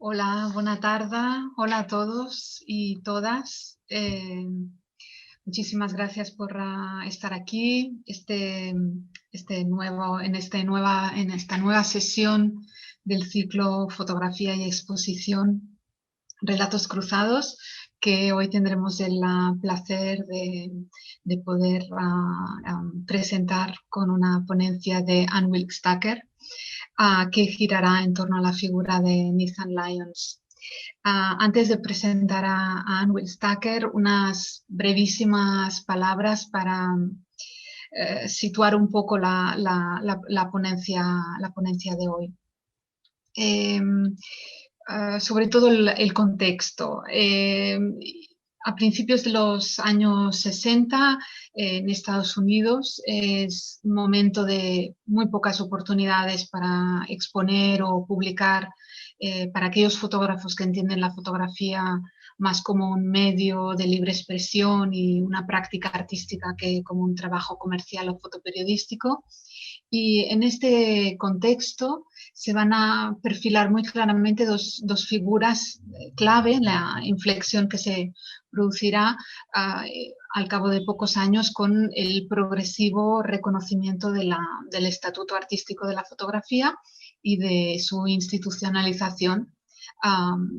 Hola, buena tarde. Hola a todos y todas. Muchísimas gracias por estar aquí en esta nueva sesión del ciclo Fotografía y Exposición Relatos Cruzados, que hoy tendremos el placer de poder presentar con una ponencia de Anne Wilkes Tucker, que girará en torno a la figura de Nathan Lyons. Antes de presentar a Anne Wilkes Tucker, unas brevísimas palabras para situar un poco la ponencia de hoy. Sobre todo el contexto. A principios de los años 60, en Estados Unidos, es un momento de muy pocas oportunidades para exponer o publicar para aquellos fotógrafos que entienden la fotografía más como un medio de libre expresión y una práctica artística que como un trabajo comercial o fotoperiodístico. Y en este contexto se van a perfilar muy claramente dos figuras clave en la inflexión que se producirá al cabo de pocos años con el progresivo reconocimiento del estatuto artístico de la fotografía y de su institucionalización.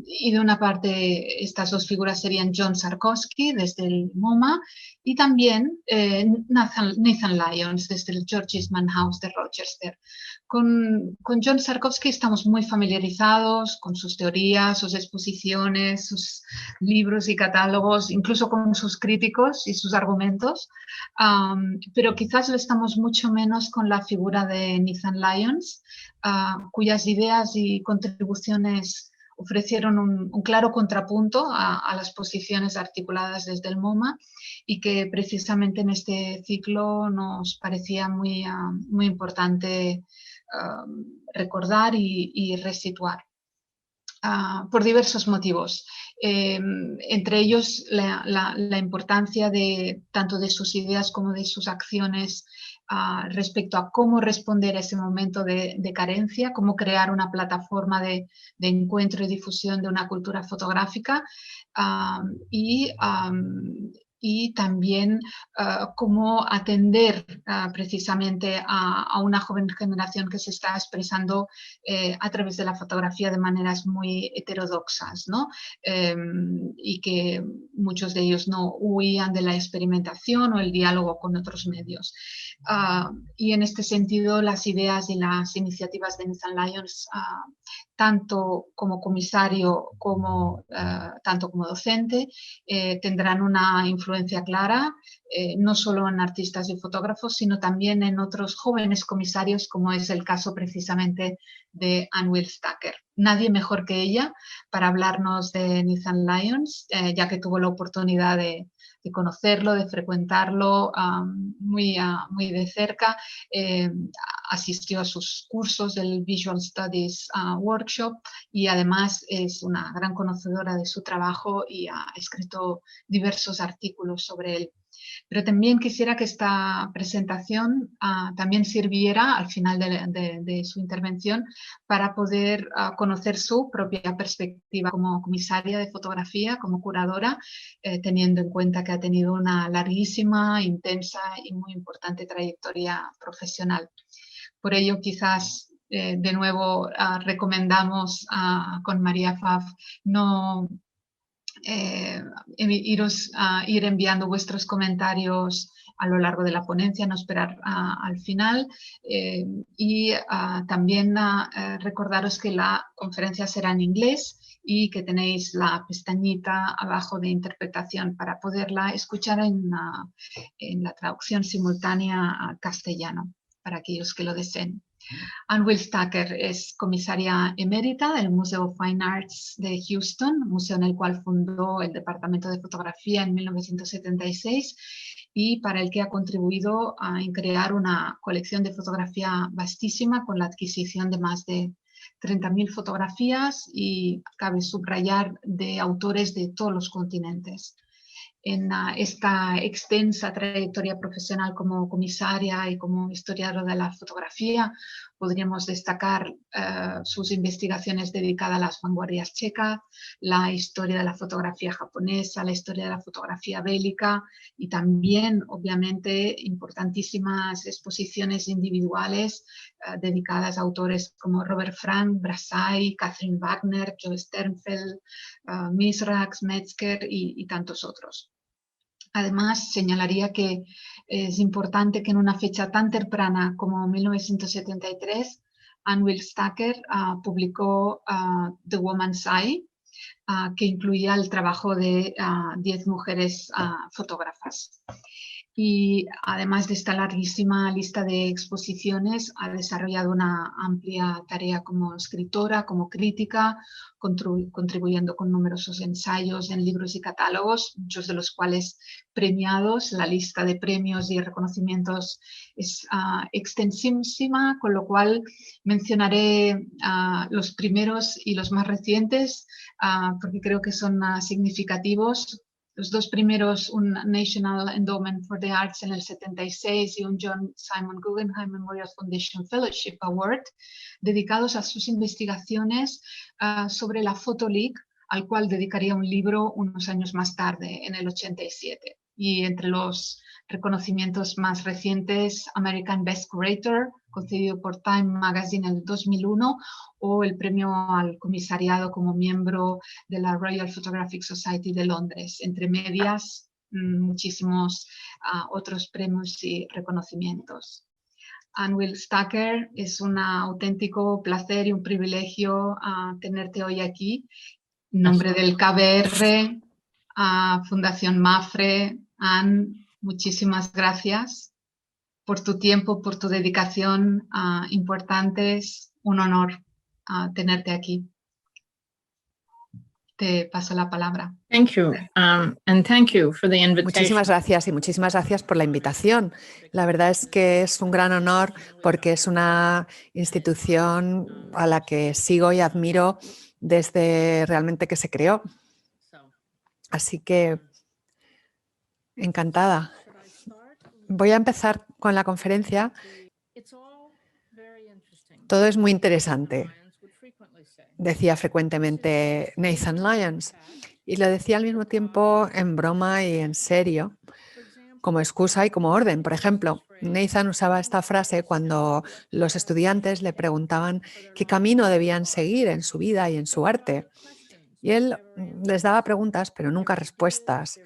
Y de una parte, estas dos figuras serían John Sarkowski desde el MoMA y también Nathan Lyons desde el George Eastman House de Rochester. Con John Sarkowski estamos muy familiarizados con sus teorías, sus exposiciones, sus libros y catálogos, incluso con sus críticos y sus argumentos, pero quizás lo estamos mucho menos con la figura de Nathan Lyons, cuyas ideas y contribuciones ofrecieron un claro contrapunto a las posiciones articuladas desde el MoMA y que precisamente en este ciclo nos parecía muy importante recordar y resituar. Por diversos motivos. Entre ellos la importancia tanto de sus ideas como de sus acciones respecto a cómo responder a ese momento de carencia, cómo crear una plataforma de encuentro y difusión de una cultura fotográfica y también cómo atender precisamente a una joven generación que se está expresando a través de la fotografía de maneras muy heterodoxas, ¿no? Y que muchos de ellos no huían de la experimentación o el diálogo con otros medios. Y en este sentido, las ideas y las iniciativas de Nathan Lyons, tanto como comisario como tanto como docente, tendrán una influencia clara, no solo en artistas y fotógrafos, sino también en otros jóvenes comisarios, como es el caso precisamente de Anne Wilkes Tucker. Nadie mejor que ella para hablarnos de Nathan Lyons, ya que tuvo la oportunidad de conocerlo, de frecuentarlo muy de cerca. Asistió a sus cursos del Visual Studies Workshop y además es una gran conocedora de su trabajo y ha escrito diversos artículos sobre él. Pero también quisiera que esta presentación también sirviera al final de su intervención para poder conocer su propia perspectiva como comisaria de fotografía, como curadora, teniendo en cuenta que ha tenido una larguísima, intensa y muy importante trayectoria profesional. Por ello, quizás de nuevo recomendamos con María Pfaff no ir enviando vuestros comentarios a lo largo de la ponencia, no esperar al final. Y también recordaros que la conferencia será en inglés y que tenéis la pestañita abajo de interpretación para poderla escuchar en la traducción simultánea al castellano, para aquellos que lo deseen. Anne Wilkes Tucker es comisaria emérita del Museo Fine Arts de Houston, museo en el cual fundó el Departamento de Fotografía en 1976 y para el que ha contribuido en crear una colección de fotografía vastísima con la adquisición de más de 30.000 fotografías y cabe subrayar de autores de todos los continentes. En esta extensa trayectoria profesional como comisaria y como historiadora de la fotografía, podríamos destacar sus investigaciones dedicadas a las vanguardias checas, la historia de la fotografía japonesa, la historia de la fotografía bélica y también, obviamente, importantísimas exposiciones individuales dedicadas a autores como Robert Frank, Brassai, Catherine Wagner, Joe Sternfeld, Misrax, Metzger y tantos otros. Además, señalaría que es importante que en una fecha tan temprana como 1973, Anne Will Stacker publicó The Woman's Eye, que incluía el trabajo de 10 mujeres fotógrafas. Y además de esta larguísima lista de exposiciones, ha desarrollado una amplia tarea como escritora, como crítica, contribuyendo con numerosos ensayos en libros y catálogos, muchos de los cuales premiados. La lista de premios y reconocimientos es extensísima, con lo cual mencionaré los primeros y los más recientes, porque creo que son significativos. Los dos primeros, un National Endowment for the Arts en el 76 y un John Simon Guggenheim Memorial Foundation Fellowship Award, dedicados a sus investigaciones sobre la Photo League, al cual dedicaría un libro unos años más tarde, en el 87. Y entre los reconocimientos más recientes, American Best Curator, concedido por Time Magazine en el 2001, o el premio al comisariado como miembro de la Royal Photographic Society de Londres. Entre medias, muchísimos otros premios y reconocimientos. Anne Will Stacker, es un auténtico placer y un privilegio tenerte hoy aquí. En nombre del KBR, Fundación MAFRE, Anne, muchísimas gracias por tu tiempo, por tu dedicación importante. Es un honor tenerte aquí. Te paso la palabra. Thank you, and thank you for the invitation. Muchísimas gracias y muchísimas gracias por la invitación. La verdad es que es un gran honor porque es una institución a la que sigo y admiro desde realmente que se creó. Así que encantada. Voy a empezar con la conferencia. Todo es muy interesante, decía frecuentemente Nathan Lyons, y lo decía al mismo tiempo en broma y en serio, como excusa y como orden. Por ejemplo, Nathan usaba esta frase cuando los estudiantes le preguntaban qué camino debían seguir en su vida y en su arte. Y él les daba preguntas, pero nunca respuestas.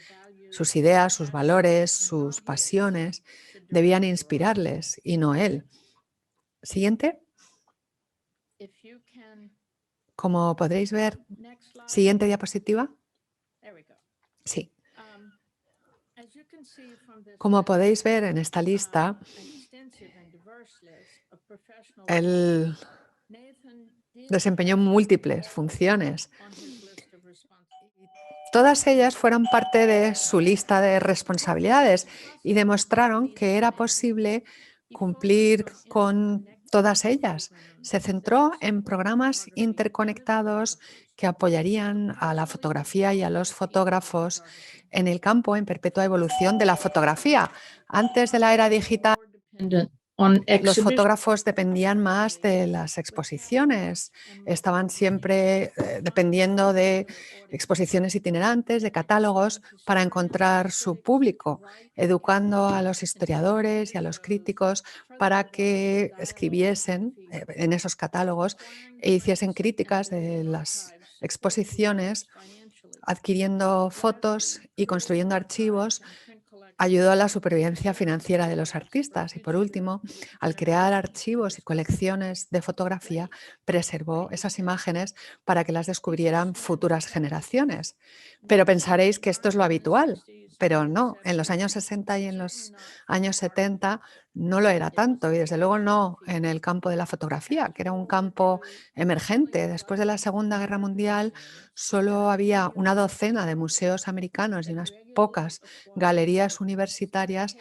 Sus ideas, sus valores, sus pasiones debían inspirarles y no él. Siguiente. Como podréis ver, siguiente diapositiva. Sí. Como podéis ver en esta lista, él desempeñó múltiples funciones. Todas ellas fueron parte de su lista de responsabilidades y demostraron que era posible cumplir con todas ellas. Se centró en programas interconectados que apoyarían a la fotografía y a los fotógrafos en el campo en perpetua evolución de la fotografía. Antes de la era digital, los fotógrafos dependían más de las exposiciones, estaban siempre dependiendo de exposiciones itinerantes, de catálogos, para encontrar su público, educando a los historiadores y a los críticos para que escribiesen en esos catálogos e hiciesen críticas de las exposiciones, adquiriendo fotos y construyendo archivos. Ayudó a la supervivencia financiera de los artistas y, por último, al crear archivos y colecciones de fotografía, preservó esas imágenes para que las descubrieran futuras generaciones. Pero pensaréis que esto es lo habitual, pero no. En los años 60 y en los años 70 no lo era tanto, y desde luego no en el campo de la fotografía, que era un campo emergente. Después de la Segunda Guerra Mundial solo había una docena de museos americanos y unas pocas galerías universitarias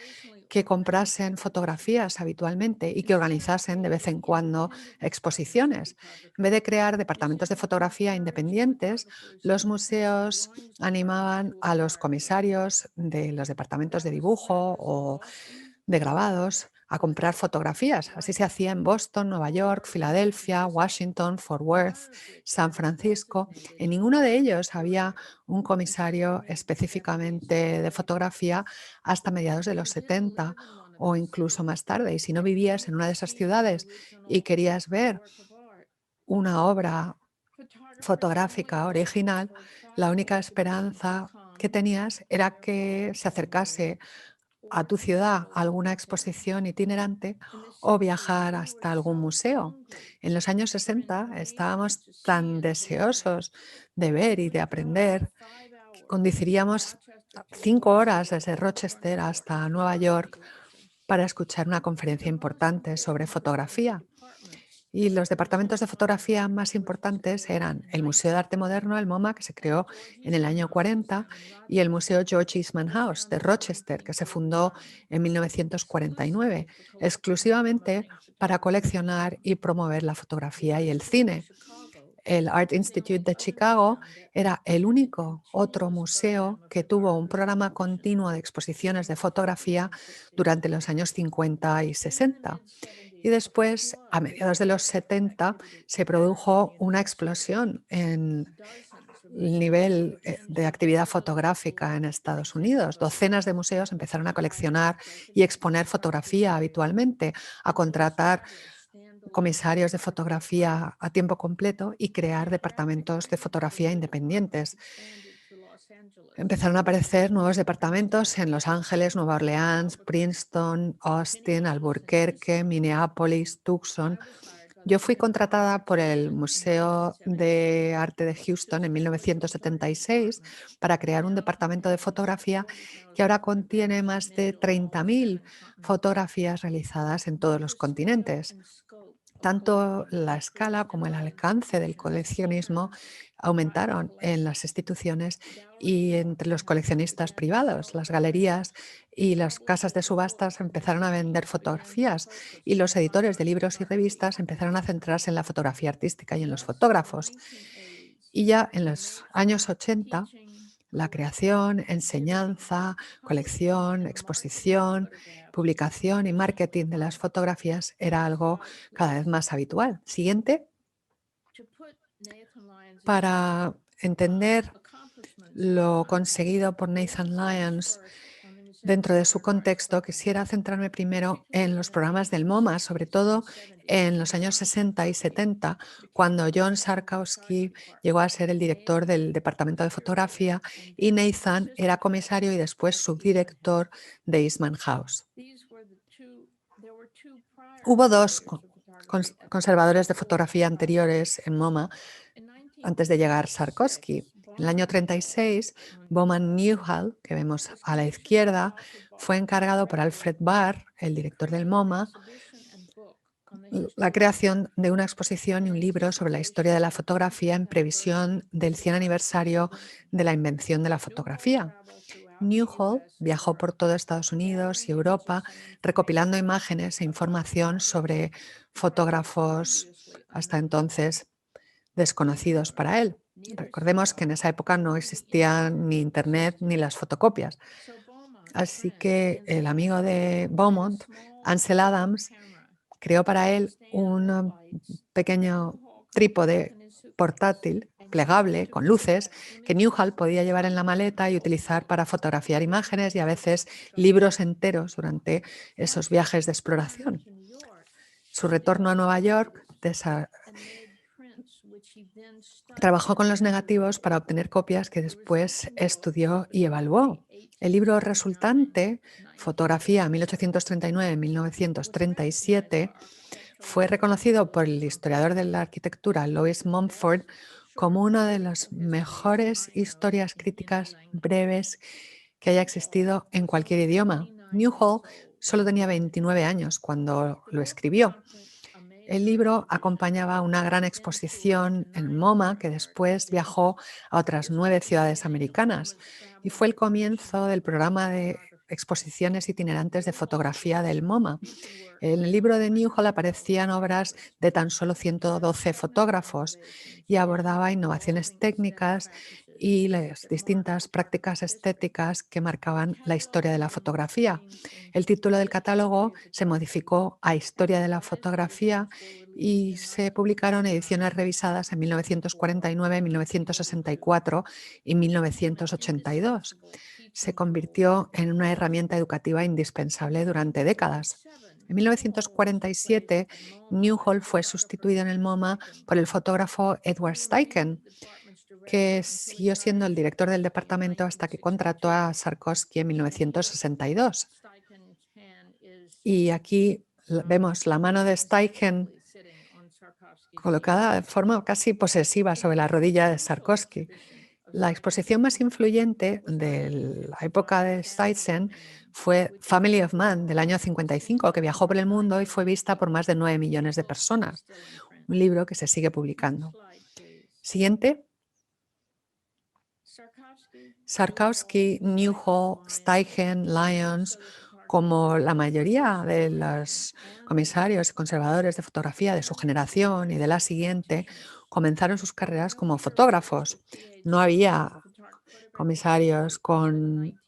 que comprasen fotografías habitualmente y que organizasen de vez en cuando exposiciones. En vez de crear departamentos de fotografía independientes, los museos animaban a los comisarios de los departamentos de dibujo o de grabados a comprar fotografías. Así se hacía en Boston, Nueva York, Filadelfia, Washington, Fort Worth, San Francisco. En ninguno de ellos había un comisario específicamente de fotografía hasta mediados de los 70 o incluso más tarde. Y si no vivías en una de esas ciudades y querías ver una obra fotográfica original, la única esperanza que tenías era que se acercase a tu ciudad a alguna exposición itinerante o viajar hasta algún museo. En los años 60 estábamos tan deseosos de ver y de aprender que conduciríamos 5 horas desde Rochester hasta Nueva York para escuchar una conferencia importante sobre fotografía. Y los departamentos de fotografía más importantes eran el Museo de Arte Moderno, el MoMA, que se creó en el año 40, y el Museo George Eastman House de Rochester, que se fundó en 1949, exclusivamente para coleccionar y promover la fotografía y el cine. El Art Institute de Chicago era el único otro museo que tuvo un programa continuo de exposiciones de fotografía durante los años 50 y 60. Y después, a mediados de los 70, se produjo una explosión en el nivel de actividad fotográfica en Estados Unidos. Docenas de museos empezaron a coleccionar y exponer fotografía habitualmente, a contratar comisarios de fotografía a tiempo completo y crear departamentos de fotografía independientes. Empezaron a aparecer nuevos departamentos en Los Ángeles, Nueva Orleans, Princeton, Austin, Albuquerque, Minneapolis, Tucson. Yo fui contratada por el Museo de Arte de Houston en 1976 para crear un departamento de fotografía que ahora contiene más de 30.000 fotografías realizadas en todos los continentes. Tanto la escala como el alcance del coleccionismo aumentaron en las instituciones y entre los coleccionistas privados. Las galerías y las casas de subastas empezaron a vender fotografías y los editores de libros y revistas empezaron a centrarse en la fotografía artística y en los fotógrafos. Y ya en los años 80, la creación, enseñanza, colección, exposición, publicación y marketing de las fotografías era algo cada vez más habitual. Siguiente. Para entender lo conseguido por Nathan Lyons dentro de su contexto, quisiera centrarme primero en los programas del MoMA, sobre todo en los años 60 y 70, cuando John Sarkowski llegó a ser el director del Departamento de Fotografía y Nathan era comisario y después subdirector de Eastman House. Hubo dos conservadores de fotografía anteriores en MoMA antes de llegar Sarkowski. En el año 36, Bowman Newhall, que vemos a la izquierda, fue encargado por Alfred Barr, el director del MoMA, la creación de una exposición y un libro sobre la historia de la fotografía en previsión del 100 aniversario de la invención de la fotografía. Newhall viajó por todo Estados Unidos y Europa recopilando imágenes e información sobre fotógrafos hasta entonces desconocidos para él. Recordemos que en esa época no existían ni Internet ni las fotocopias. Así que el amigo de Beaumont, Ansel Adams, creó para él un pequeño trípode portátil plegable con luces que Newhall podía llevar en la maleta y utilizar para fotografiar imágenes y a veces libros enteros durante esos viajes de exploración. Su retorno a Nueva York trabajó con los negativos para obtener copias que después estudió y evaluó. El libro resultante, Fotografía 1839-1937, fue reconocido por el historiador de la arquitectura Lois Mumford como una de las mejores historias críticas breves que haya existido en cualquier idioma. Newhall solo tenía 29 años cuando lo escribió. El libro acompañaba una gran exposición en MoMA que después viajó a otras 9 ciudades americanas y fue el comienzo del programa de exposiciones itinerantes de fotografía del MoMA. En el libro de Newhall aparecían obras de tan solo 112 fotógrafos y abordaba innovaciones técnicas y las distintas prácticas estéticas que marcaban la historia de la fotografía. El título del catálogo se modificó a Historia de la fotografía y se publicaron ediciones revisadas en 1949, 1964 y 1982. Se convirtió en una herramienta educativa indispensable durante décadas. En 1947, Newhall fue sustituido en el MoMA por el fotógrafo Edward Steichen, que siguió siendo el director del departamento hasta que contrató a Sarkowski en 1962. Y aquí vemos la mano de Steichen colocada de forma casi posesiva sobre la rodilla de Sarkowski. La exposición más influyente de la época de Steichen fue Family of Man del año 55, que viajó por el mundo y fue vista por más de 9 millones de personas. Un libro que se sigue publicando. Siguiente. Sarkowski, Newhall, Steichen, Lyons, como la mayoría de los comisarios y conservadores de fotografía de su generación y de la siguiente, comenzaron sus carreras como fotógrafos. No había comisarios con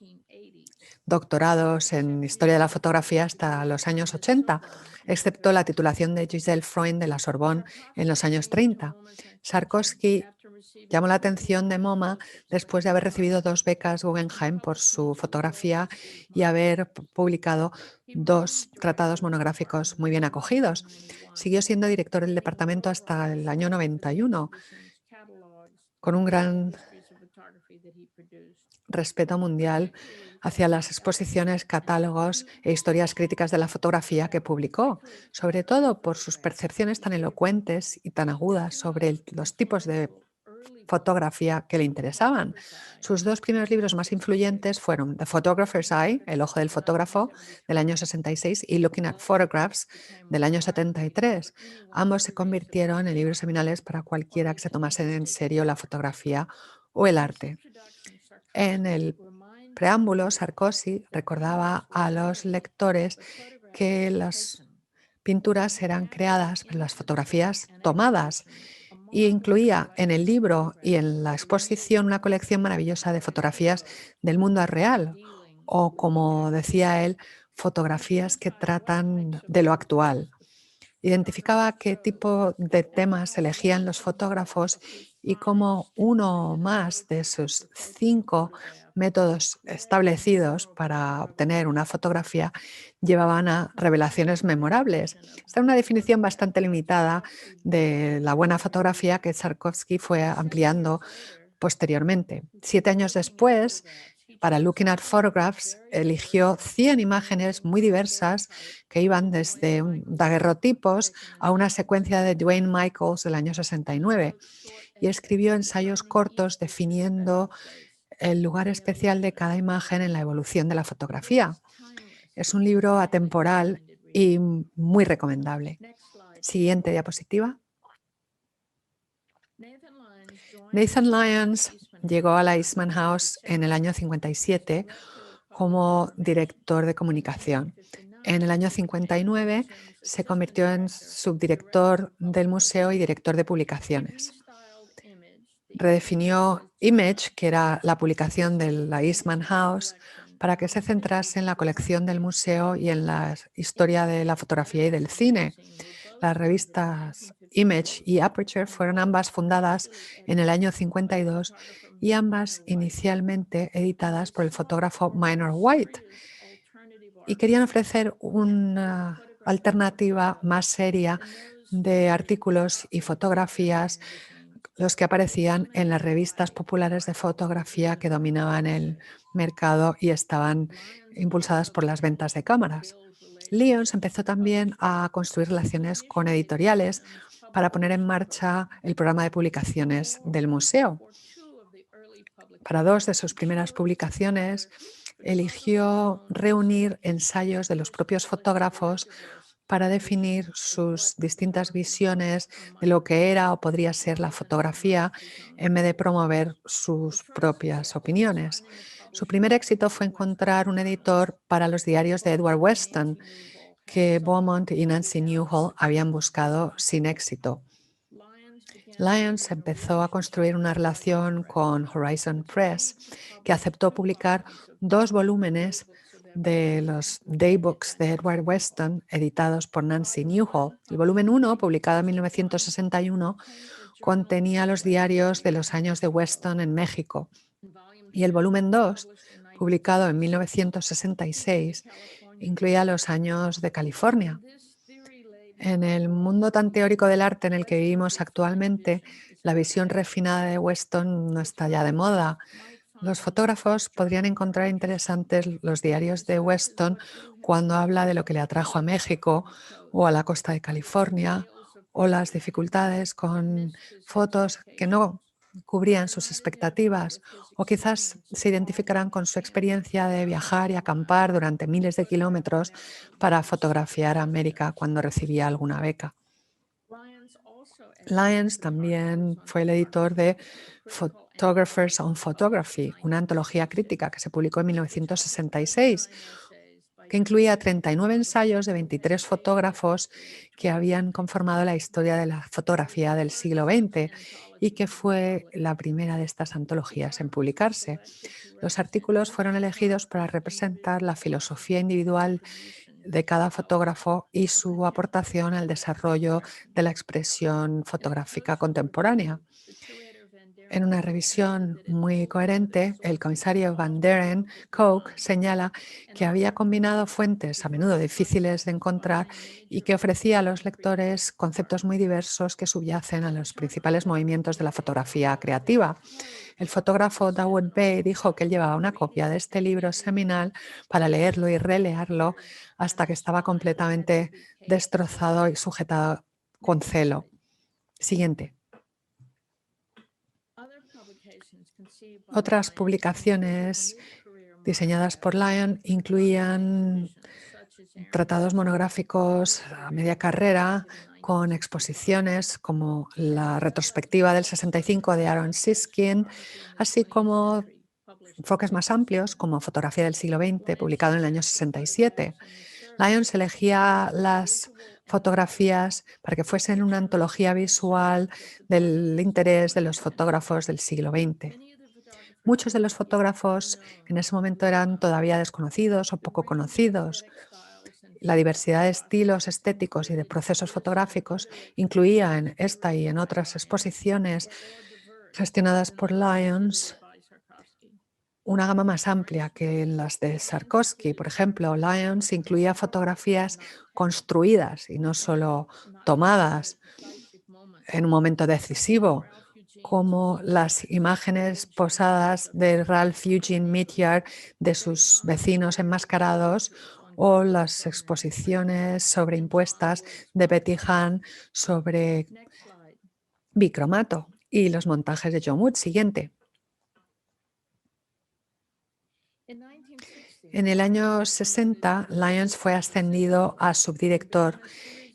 doctorados en historia de la fotografía hasta los años 80, excepto la titulación de Giselle Freund de la Sorbonne en los años 30. Sarkowski llamó la atención de MoMA después de haber recibido 2 becas Guggenheim por su fotografía y haber publicado 2 tratados monográficos muy bien acogidos. Siguió siendo director del departamento hasta el año 91, con un gran respeto mundial hacia las exposiciones, catálogos e historias críticas de la fotografía que publicó, sobre todo por sus percepciones tan elocuentes y tan agudas sobre los tipos de fotografía que le interesaban. Sus 2 primeros libros más influyentes fueron The Photographer's Eye, El ojo del fotógrafo, del año 66, y Looking at Photographs, del año 73. Ambos se convirtieron en libros seminales para cualquiera que se tomase en serio la fotografía o el arte. En el preámbulo, Sarkozy recordaba a los lectores que las pinturas eran creadas, pero las fotografías tomadas, y incluía en el libro y en la exposición una colección maravillosa de fotografías del mundo real, o como decía él, fotografías que tratan de lo actual. Identificaba qué tipo de temas elegían los fotógrafos y cómo uno o más de sus 5 métodos establecidos para obtener una fotografía llevaban a revelaciones memorables. Esta es una definición bastante limitada de la buena fotografía que Sarkowski fue ampliando posteriormente. 7 años después, para Looking at Photographs, eligió 100 imágenes muy diversas que iban desde daguerrotipos a una secuencia de Duane Michaels del año 69 y escribió ensayos cortos definiendo el lugar especial de cada imagen en la evolución de la fotografía. Es un libro atemporal y muy recomendable. Siguiente diapositiva. Nathan Lyons llegó a la Eastman House en el año 57 como director de comunicación. En el año 59 se convirtió en subdirector del museo y director de publicaciones. Redefinió Image, que era la publicación de la Eastman House, para que se centrase en la colección del museo y en la historia de la fotografía y del cine. Las revistas Image y Aperture fueron ambas fundadas en el año 52 y ambas inicialmente editadas por el fotógrafo Minor White, y querían ofrecer una alternativa más seria de artículos y fotografías, los que aparecían en las revistas populares de fotografía que dominaban el mercado y estaban impulsadas por las ventas de cámaras. Lyons empezó también a construir relaciones con editoriales para poner en marcha el programa de publicaciones del museo. Para 2 de sus primeras publicaciones, eligió reunir ensayos de los propios fotógrafos para definir sus distintas visiones de lo que era o podría ser la fotografía, en vez de promover sus propias opiniones. Su primer éxito fue encontrar un editor para los diarios de Edward Weston, que Beaumont y Nancy Newhall habían buscado sin éxito. Lyons empezó a construir una relación con Horizon Press, que aceptó publicar 2 volúmenes de los Daybooks de Edward Weston, editados por Nancy Newhall. El volumen 1, publicado en 1961, contenía los diarios de los años de Weston en México, y el volumen 2, publicado en 1966, incluía los años de California. En el mundo tan teórico del arte en el que vivimos actualmente, la visión refinada de Weston no está ya de moda. Los fotógrafos podrían encontrar interesantes los diarios de Weston cuando habla de lo que le atrajo a México o a la costa de California, o las dificultades con fotos que no cubrían sus expectativas, o quizás se identificarán con su experiencia de viajar y acampar durante miles de kilómetros para fotografiar a América cuando recibía alguna beca. Lyons también fue el editor de Photographers on Photography, una antología crítica que se publicó en 1966, que incluía 39 ensayos de 23 fotógrafos que habían conformado la historia de la fotografía del siglo XX y que fue la primera de estas antologías en publicarse. Los artículos fueron elegidos para representar la filosofía individual de cada fotógrafo y su aportación al desarrollo de la expresión fotográfica contemporánea. En una revisión muy coherente, el comisario Van Deren Koch señala que había combinado fuentes a menudo difíciles de encontrar y que ofrecía a los lectores conceptos muy diversos que subyacen a los principales movimientos de la fotografía creativa. El fotógrafo Dawood Bey dijo que él llevaba una copia de este libro seminal para leerlo y releerlo hasta que estaba completamente destrozado y sujetado con celo. Siguiente. Otras publicaciones diseñadas por Lyon incluían tratados monográficos a media carrera con exposiciones como la retrospectiva del 65 de Aaron Siskin, así como enfoques más amplios como Fotografía del siglo XX, publicado en el año 67. Lyons elegía las fotografías para que fuesen una antología visual del interés de los fotógrafos del siglo XX. Muchos de los fotógrafos en ese momento eran todavía desconocidos o poco conocidos. La diversidad de estilos estéticos y de procesos fotográficos incluía en esta y en otras exposiciones gestionadas por Lyons una gama más amplia que en las de Sarkowski. Por ejemplo, Lyons incluía fotografías construidas y no solo tomadas en un momento decisivo, como las imágenes posadas de Ralph Eugene Mittyard de sus vecinos enmascarados, o las exposiciones sobreimpuestas de Betty Hahn sobre bicromato, y los montajes de John Wood. Siguiente. En el año 60, Lyons fue ascendido a subdirector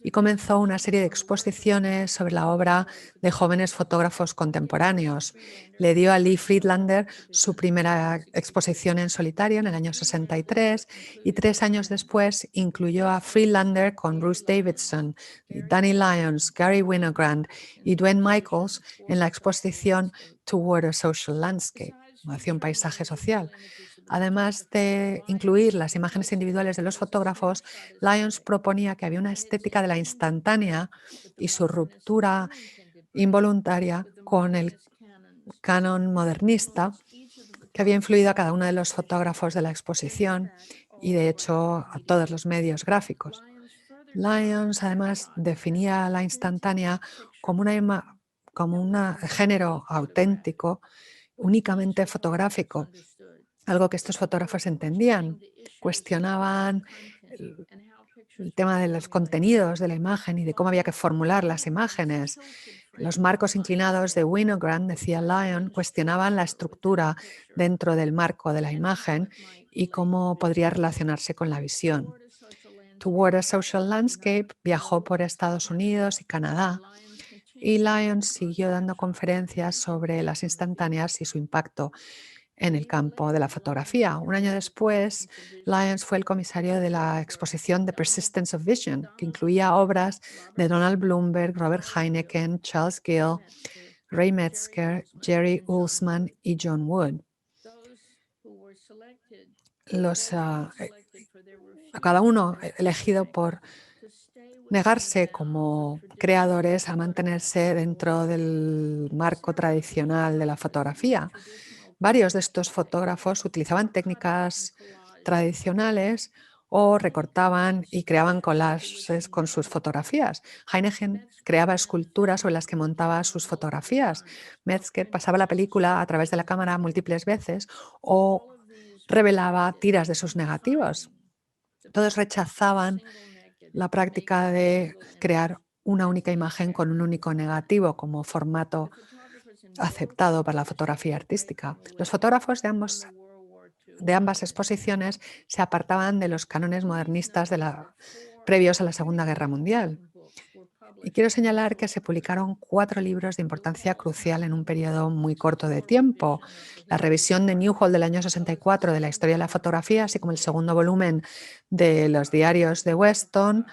y comenzó una serie de exposiciones sobre la obra de jóvenes fotógrafos contemporáneos. Le dio a Lee Friedlander su primera exposición en solitario en el año 63, y 3 años después incluyó a Friedlander con Bruce Davidson, Danny Lyons, Gary Winogrand y Duane Michaels en la exposición Toward a Social Landscape, hacia un paisaje social. Además de incluir las imágenes individuales de los fotógrafos, Lyons proponía que había una estética de la instantánea y su ruptura involuntaria con el canon modernista que había influido a cada uno de los fotógrafos de la exposición y, de hecho, a todos los medios gráficos. Lyons, además, definía la instantánea como un género auténtico, únicamente fotográfico, algo que estos fotógrafos entendían. Cuestionaban el tema de los contenidos de la imagen y de cómo había que formular las imágenes. Los marcos inclinados de Winogrand, decía Lyon, cuestionaban la estructura dentro del marco de la imagen y cómo podría relacionarse con la visión. Toward a Social Landscape viajó por Estados Unidos y Canadá, y Lyon siguió dando conferencias sobre las instantáneas y su impacto en el campo de la fotografía. Un año después, Lyons fue el comisario de la exposición The Persistence of Vision, que incluía obras de Donald Bloomberg, Robert Heineken, Charles Gill, Ray Metzger, Jerry Ullsman y John Wood. Cada uno elegido por negarse como creadores a mantenerse dentro del marco tradicional de la fotografía. Varios de estos fotógrafos utilizaban técnicas tradicionales o recortaban y creaban collages con sus fotografías. Heineken creaba esculturas sobre las que montaba sus fotografías. Metzger pasaba la película a través de la cámara múltiples veces o revelaba tiras de sus negativos. Todos rechazaban la práctica de crear una única imagen con un único negativo como formato aceptado para la fotografía artística. Los fotógrafos de ambas exposiciones se apartaban de los cánones modernistas previos a la Segunda Guerra Mundial. Y quiero señalar que se publicaron 4 libros de importancia crucial en un periodo muy corto de tiempo. La revisión de Newhall del año 64 de la historia de la fotografía, así como el segundo volumen de los diarios de Weston,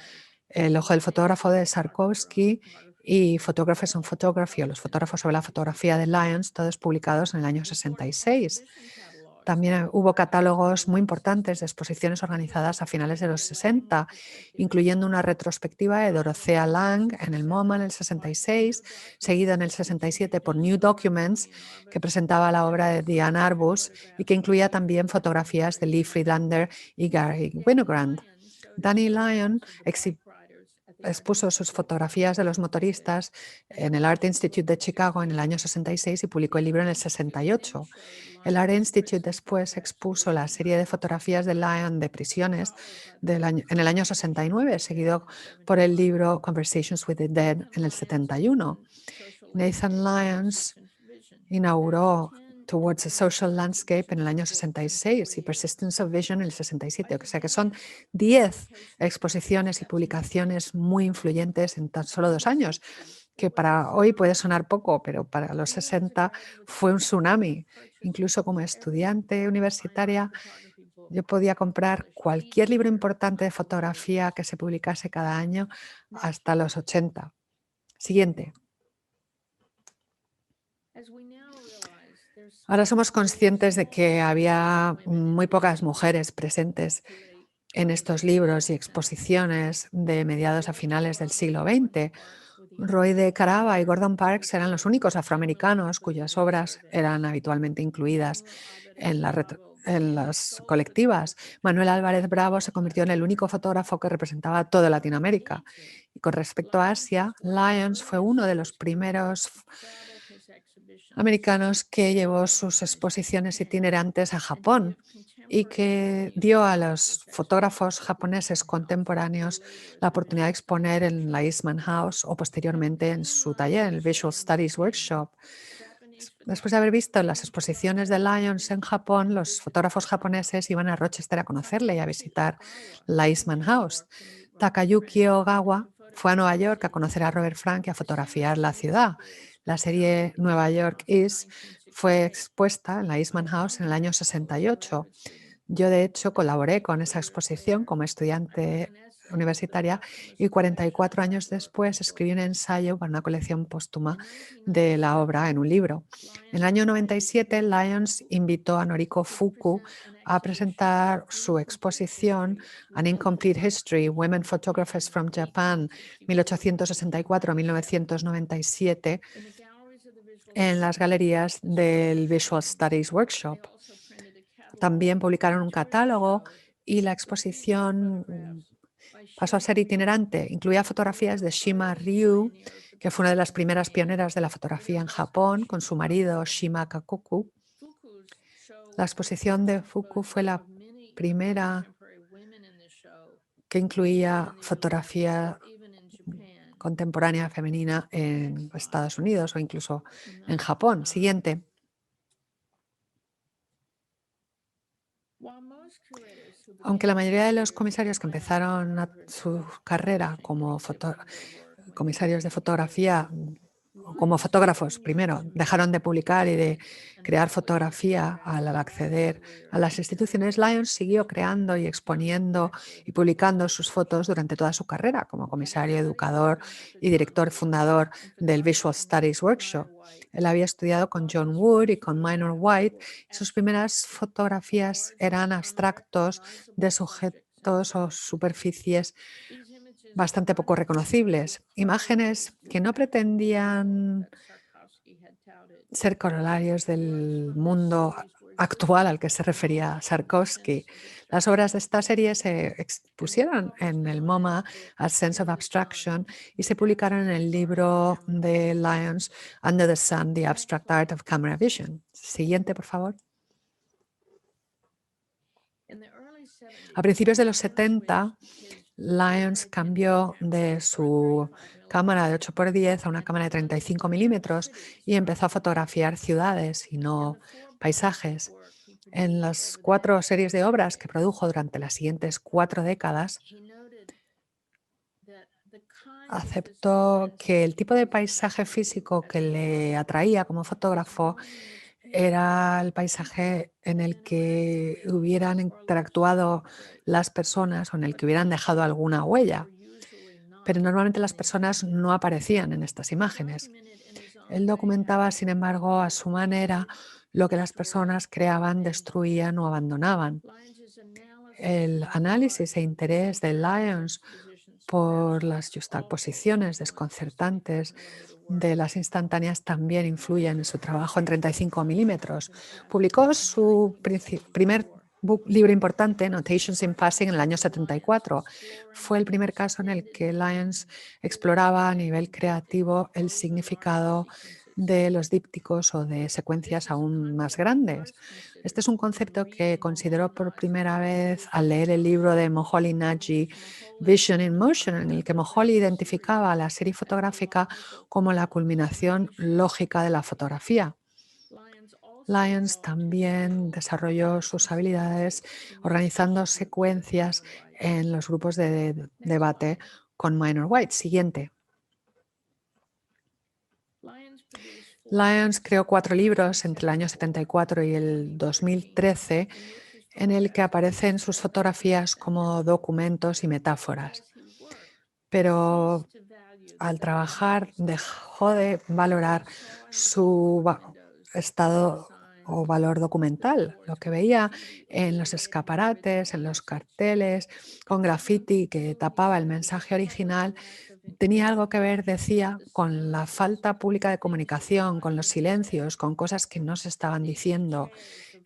El ojo del fotógrafo de Sarkowski y Photographers on Photography, o los fotógrafos sobre la fotografía de Lyons, todos publicados en el año 66. También hubo catálogos muy importantes de exposiciones organizadas a finales de los 60, incluyendo una retrospectiva de Dorothea Lange en el MoMA en el 66, seguida en el 67 por New Documents, que presentaba la obra de Diane Arbus y que incluía también fotografías de Lee Friedlander y Gary Winogrand. Danny Lyon expuso sus fotografías de los motoristas en el Art Institute de Chicago en el año 66 y publicó el libro en el 68. El Art Institute después expuso la serie de fotografías de Lyon de prisiones en el año 69, seguido por el libro Conversations with the Dead en el 71. Nathan Lyons inauguró Towards a Social Landscape en el año 66 y Persistence of Vision en el 67. O sea que son 10 exposiciones y publicaciones muy influyentes en tan solo 2 años, que para hoy puede sonar poco, pero para los 60 fue un tsunami. Incluso como estudiante universitaria, yo podía comprar cualquier libro importante de fotografía que se publicase cada año hasta los 80. Siguiente. Ahora somos conscientes de que había muy pocas mujeres presentes en estos libros y exposiciones de mediados a finales del siglo XX. Roy de Carava y Gordon Parks eran los únicos afroamericanos cuyas obras eran habitualmente incluidas en las colectivas. Manuel Álvarez Bravo se convirtió en el único fotógrafo que representaba a toda Latinoamérica. Y con respecto a Asia, Lyons fue uno de los primeros americanos que llevó sus exposiciones itinerantes a Japón y que dio a los fotógrafos japoneses contemporáneos la oportunidad de exponer en la Eastman House o posteriormente en su taller, en el Visual Studies Workshop. Después de haber visto las exposiciones de Lyons en Japón, los fotógrafos japoneses iban a Rochester a conocerle y a visitar la Eastman House. Takayuki Ogawa fue a Nueva York a conocer a Robert Frank y a fotografiar la ciudad. La serie Nueva York Is fue expuesta en la Eastman House en el año 68. Yo, de hecho, colaboré con esa exposición como estudiante universitaria y 44 años después escribí un ensayo para una colección póstuma de la obra en un libro. En el año 97, Lyons invitó a Noriko Fuku a presentar su exposición An Incomplete History, Women Photographers from Japan, 1864-1997, en las galerías del Visual Studies Workshop. También publicaron un catálogo y la exposición pasó a ser itinerante. Incluía fotografías de Shima Ryu, que fue una de las primeras pioneras de la fotografía en Japón, con su marido Shima Kakuku. La exposición de Fuku fue la primera que incluía fotografía contemporánea femenina en Estados Unidos o incluso en Japón. Siguiente. Aunque la mayoría de los comisarios que empezaron su carrera como comisarios de fotografía como fotógrafos, primero, dejaron de publicar y de crear fotografía al acceder a las instituciones, Lyons siguió creando y exponiendo y publicando sus fotos durante toda su carrera como comisario, educador y director fundador del Visual Studies Workshop. Él había estudiado con John Wood y con Minor White y sus primeras fotografías eran abstractos de sujetos o superficies bastante poco reconocibles, imágenes que no pretendían ser corolarios del mundo actual al que se refería Sarkovsky. Las obras de esta serie se expusieron en el MoMA A Sense of Abstraction y se publicaron en el libro de Lyons, Under the Sun, The Abstract Art of Camera Vision. Siguiente, por favor. A principios de los 70, Lyons cambió de su cámara de 8x10 a una cámara de 35 milímetros y empezó a fotografiar ciudades y no paisajes. En las 4 series de obras que produjo durante las siguientes 4 décadas, aceptó que el tipo de paisaje físico que le atraía como fotógrafo era el paisaje en el que hubieran interactuado las personas o en el que hubieran dejado alguna huella. Pero normalmente las personas no aparecían en estas imágenes. Él documentaba, sin embargo, a su manera lo que las personas creaban, destruían o abandonaban. El análisis e interés de Lyons por las juxtaposiciones desconcertantes de las instantáneas también influyen en su trabajo en 35 milímetros. Publicó su primer libro importante, Notations in Passing, en el año 74. Fue el primer caso en el que Lyons exploraba a nivel creativo el significado de los dípticos o de secuencias aún más grandes. Este es un concepto que consideró por primera vez al leer el libro de Moholy Nagy, Vision in Motion, en el que Moholy identificaba la serie fotográfica como la culminación lógica de la fotografía. Lyons también desarrolló sus habilidades organizando secuencias en los grupos de debate con Minor White. Siguiente. Lyons creó 4 libros entre el año 74 y el 2013 en el que aparecen sus fotografías como documentos y metáforas. Pero al trabajar dejó de valorar su estado o valor documental. Lo que veía en los escaparates, en los carteles, con graffiti que tapaba el mensaje original, tenía algo que ver, decía, con la falta pública de comunicación, con los silencios, con cosas que no se estaban diciendo.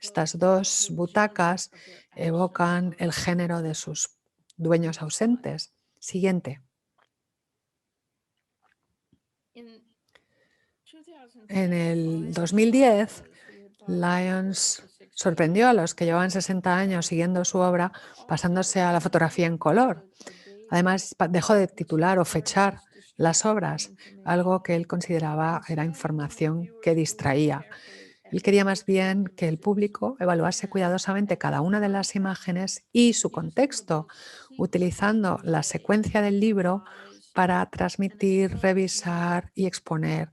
Estas 2 butacas evocan el género de sus dueños ausentes. Siguiente. En el 2010, Lyons sorprendió a los que llevaban 60 años siguiendo su obra pasándose a la fotografía en color. Además, dejó de titular o fechar las obras, algo que él consideraba era información que distraía. Él quería más bien que el público evaluase cuidadosamente cada una de las imágenes y su contexto, utilizando la secuencia del libro para transmitir, revisar y exponer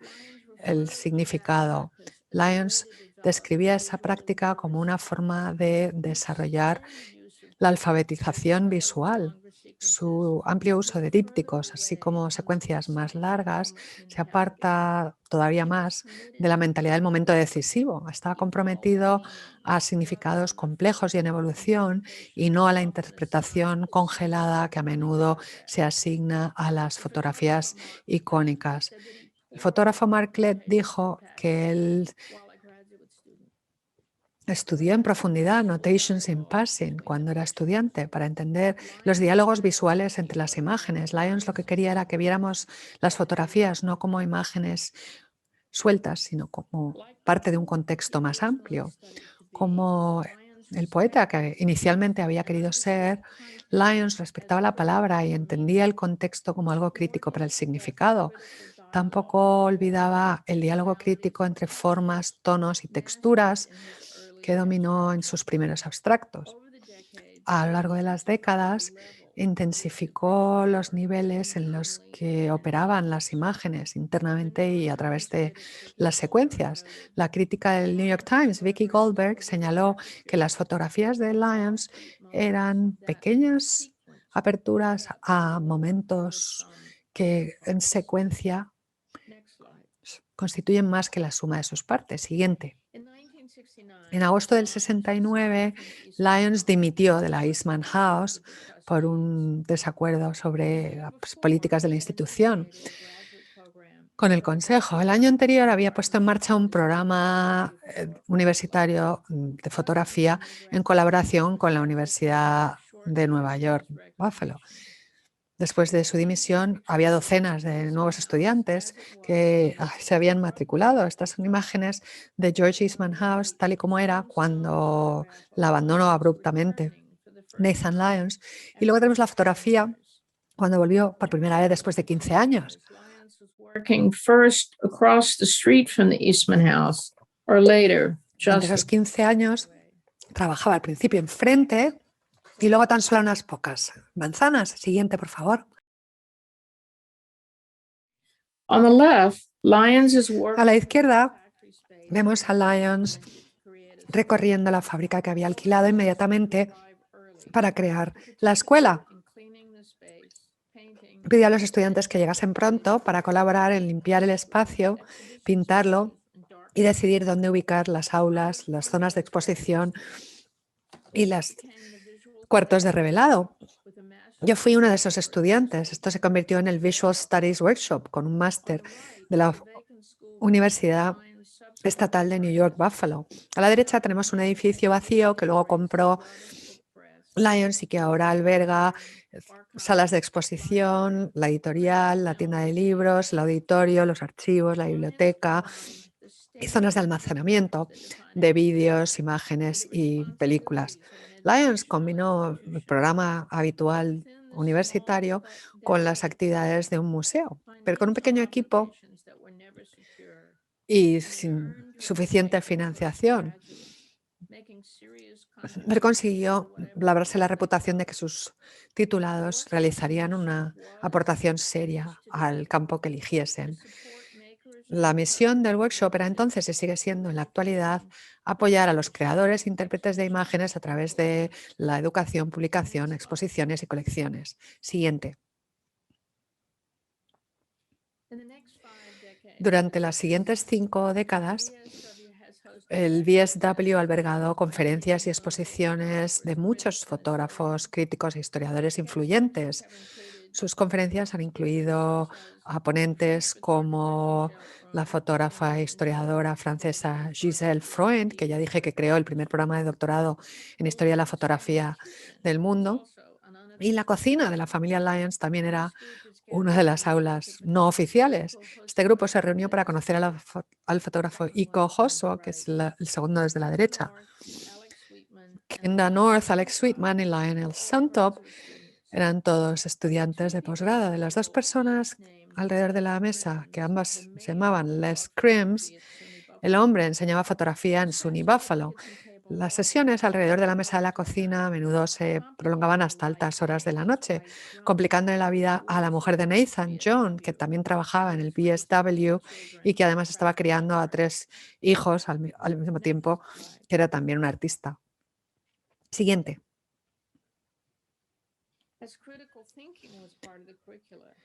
el significado. Lyons describía esa práctica como una forma de desarrollar la alfabetización visual. Su amplio uso de dípticos, así como secuencias más largas, se aparta todavía más de la mentalidad del momento decisivo. Estaba comprometido a significados complejos y en evolución y no a la interpretación congelada que a menudo se asigna a las fotografías icónicas. El fotógrafo Marclet dijo que él estudió en profundidad Notations in Passing cuando era estudiante para entender los diálogos visuales entre las imágenes. Lyons lo que quería era que viéramos las fotografías no como imágenes sueltas, sino como parte de un contexto más amplio. Como el poeta que inicialmente había querido ser, Lyons respetaba la palabra y entendía el contexto como algo crítico para el significado. Tampoco olvidaba el diálogo crítico entre formas, tonos y texturas que dominó en sus primeros abstractos. A lo largo de las décadas, intensificó los niveles en los que operaban las imágenes internamente y a través de las secuencias. La crítica del New York Times, Vicky Goldberg, señaló que las fotografías de Lyons eran pequeñas aperturas a momentos que en secuencia constituyen más que la suma de sus partes. Siguiente. En agosto del 69, Lyons dimitió de la Eastman House por un desacuerdo sobre las políticas de la institución con el Consejo. El año anterior había puesto en marcha un programa universitario de fotografía en colaboración con la Universidad de Nueva York, Buffalo. Después de su dimisión, había docenas de nuevos estudiantes que se habían matriculado. Estas son imágenes de George Eastman House, tal y como era cuando la abandonó abruptamente Nathan Lyons. Y luego tenemos la fotografía cuando volvió por primera vez después de 15 años. Working first across the street from the Eastman House, or later, Durante esos 15 años trabajaba al principio enfrente y luego tan solo unas pocas manzanas. Siguiente, por favor. On the left, Lyons is A la izquierda vemos a Lyons recorriendo la fábrica que había alquilado inmediatamente para crear la escuela. Pidió a los estudiantes que llegasen pronto para colaborar en limpiar el espacio, pintarlo y decidir dónde ubicar las aulas, las zonas de exposición y los cuartos de revelado. Yo fui uno de esos estudiantes. Esto se convirtió en el Visual Studies Workshop con un máster de la Universidad Estatal de New York, Buffalo. A la derecha tenemos un edificio vacío que luego compró Lyons y que ahora alberga salas de exposición, la editorial, la tienda de libros, el auditorio, los archivos, la biblioteca y zonas de almacenamiento de vídeos, imágenes y películas. Lyons combinó el programa habitual universitario con las actividades de un museo, pero con un pequeño equipo y sin suficiente financiación. Él consiguió labrarse la reputación de que sus titulados realizarían una aportación seria al campo que eligiesen. La misión del workshop era entonces y sigue siendo en la actualidad apoyar a los creadores e intérpretes de imágenes a través de la educación, publicación, exposiciones y colecciones. Siguiente. Durante las siguientes 5 décadas, el VSW ha albergado conferencias y exposiciones de muchos fotógrafos, críticos e historiadores influyentes. Sus conferencias han incluido a ponentes como la fotógrafa e historiadora francesa Gisèle Freund, que ya dije que creó el primer programa de doctorado en historia de la fotografía del mundo. Y la cocina de la familia Lyons también era una de las aulas no oficiales. Este grupo se reunió para conocer al fotógrafo Iko Hosso, que es el segundo desde la derecha. Kenda North, Alex Sweetman y Lionel Suntop eran todos estudiantes de posgrado. De las dos personas alrededor de la mesa, que ambas se llamaban Les Crims, el hombre enseñaba fotografía en SUNY Buffalo. Las sesiones alrededor de la mesa de la cocina a menudo se prolongaban hasta altas horas de la noche, complicándole la vida a la mujer de Nathan, Joan, que también trabajaba en el VSW y que además estaba criando a 3 hijos al mismo tiempo, que era también una artista. Siguiente.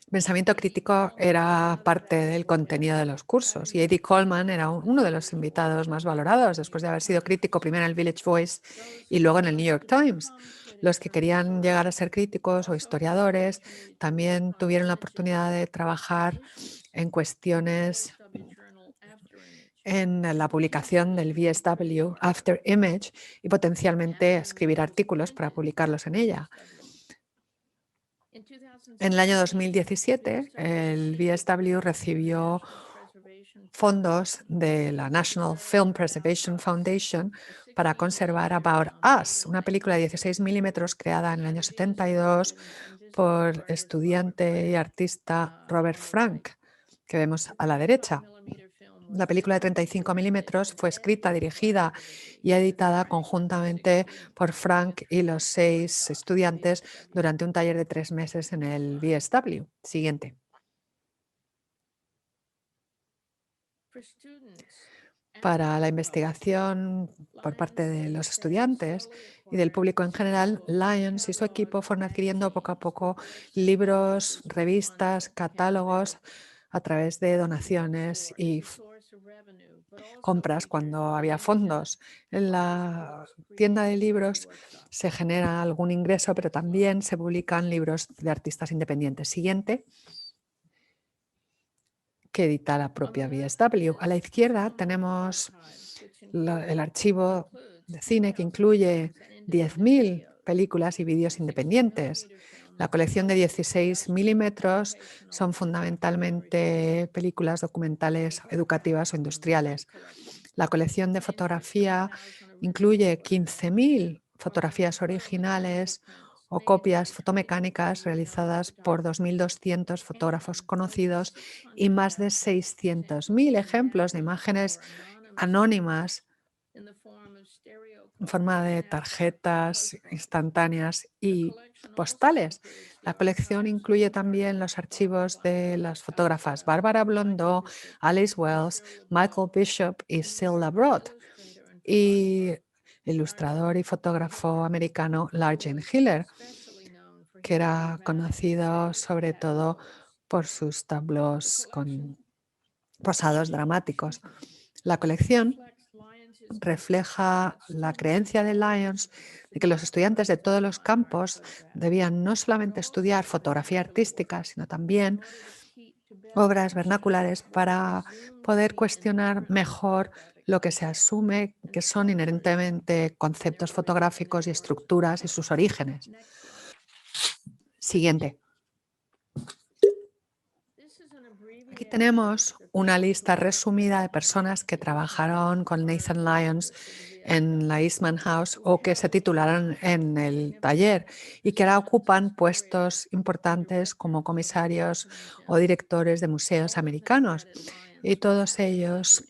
Pensamiento crítico era parte del contenido de los cursos y Eddie Coleman era uno de los invitados más valorados después de haber sido crítico primero en el Village Voice y luego en el New York Times. Los que querían llegar a ser críticos o historiadores también tuvieron la oportunidad de trabajar en cuestiones en la publicación del VSW After Image y potencialmente escribir artículos para publicarlos en ella. En el año 2017, el VSW recibió fondos de la National Film Preservation Foundation para conservar About Us, una película de 16 milímetros creada en el año 72 por estudiante y artista Robert Frank, que vemos a la derecha. La película de 35 milímetros fue escrita, dirigida y editada conjuntamente por Frank y los 6 estudiantes durante un taller de 3 meses en el VSW. Siguiente. Para la investigación por parte de los estudiantes y del público en general, Lyons y su equipo fueron adquiriendo poco a poco libros, revistas, catálogos a través de donaciones y compras cuando había fondos. En la tienda de libros se genera algún ingreso, pero también se publican libros de artistas independientes. Siguiente, que edita la propia VSW. A la izquierda tenemos el archivo de cine que incluye 10.000 películas y vídeos independientes. La colección de 16 milímetros son fundamentalmente películas documentales, educativas o industriales. La colección de fotografía incluye 15.000 fotografías originales o copias fotomecánicas realizadas por 2.200 fotógrafos conocidos y más de 600.000 ejemplos de imágenes anónimas en forma de tarjetas instantáneas y postales. La colección incluye también los archivos de las fotógrafas Barbara Blondeau, Alice Wells, Michael Bishop y Cilla Broad, y el ilustrador y fotógrafo americano Largen Hiller, que era conocido sobre todo por sus tableaux con posados dramáticos. La colección refleja la creencia de Lyons de que los estudiantes de todos los campos debían no solamente estudiar fotografía artística, sino también obras vernaculares para poder cuestionar mejor lo que se asume que son inherentemente conceptos fotográficos y estructuras y sus orígenes. Siguiente. Aquí tenemos una lista resumida de personas que trabajaron con Nathan Lyons en la Eastman House o que se titularon en el taller y que ahora ocupan puestos importantes como comisarios o directores de museos americanos. Y todos ellos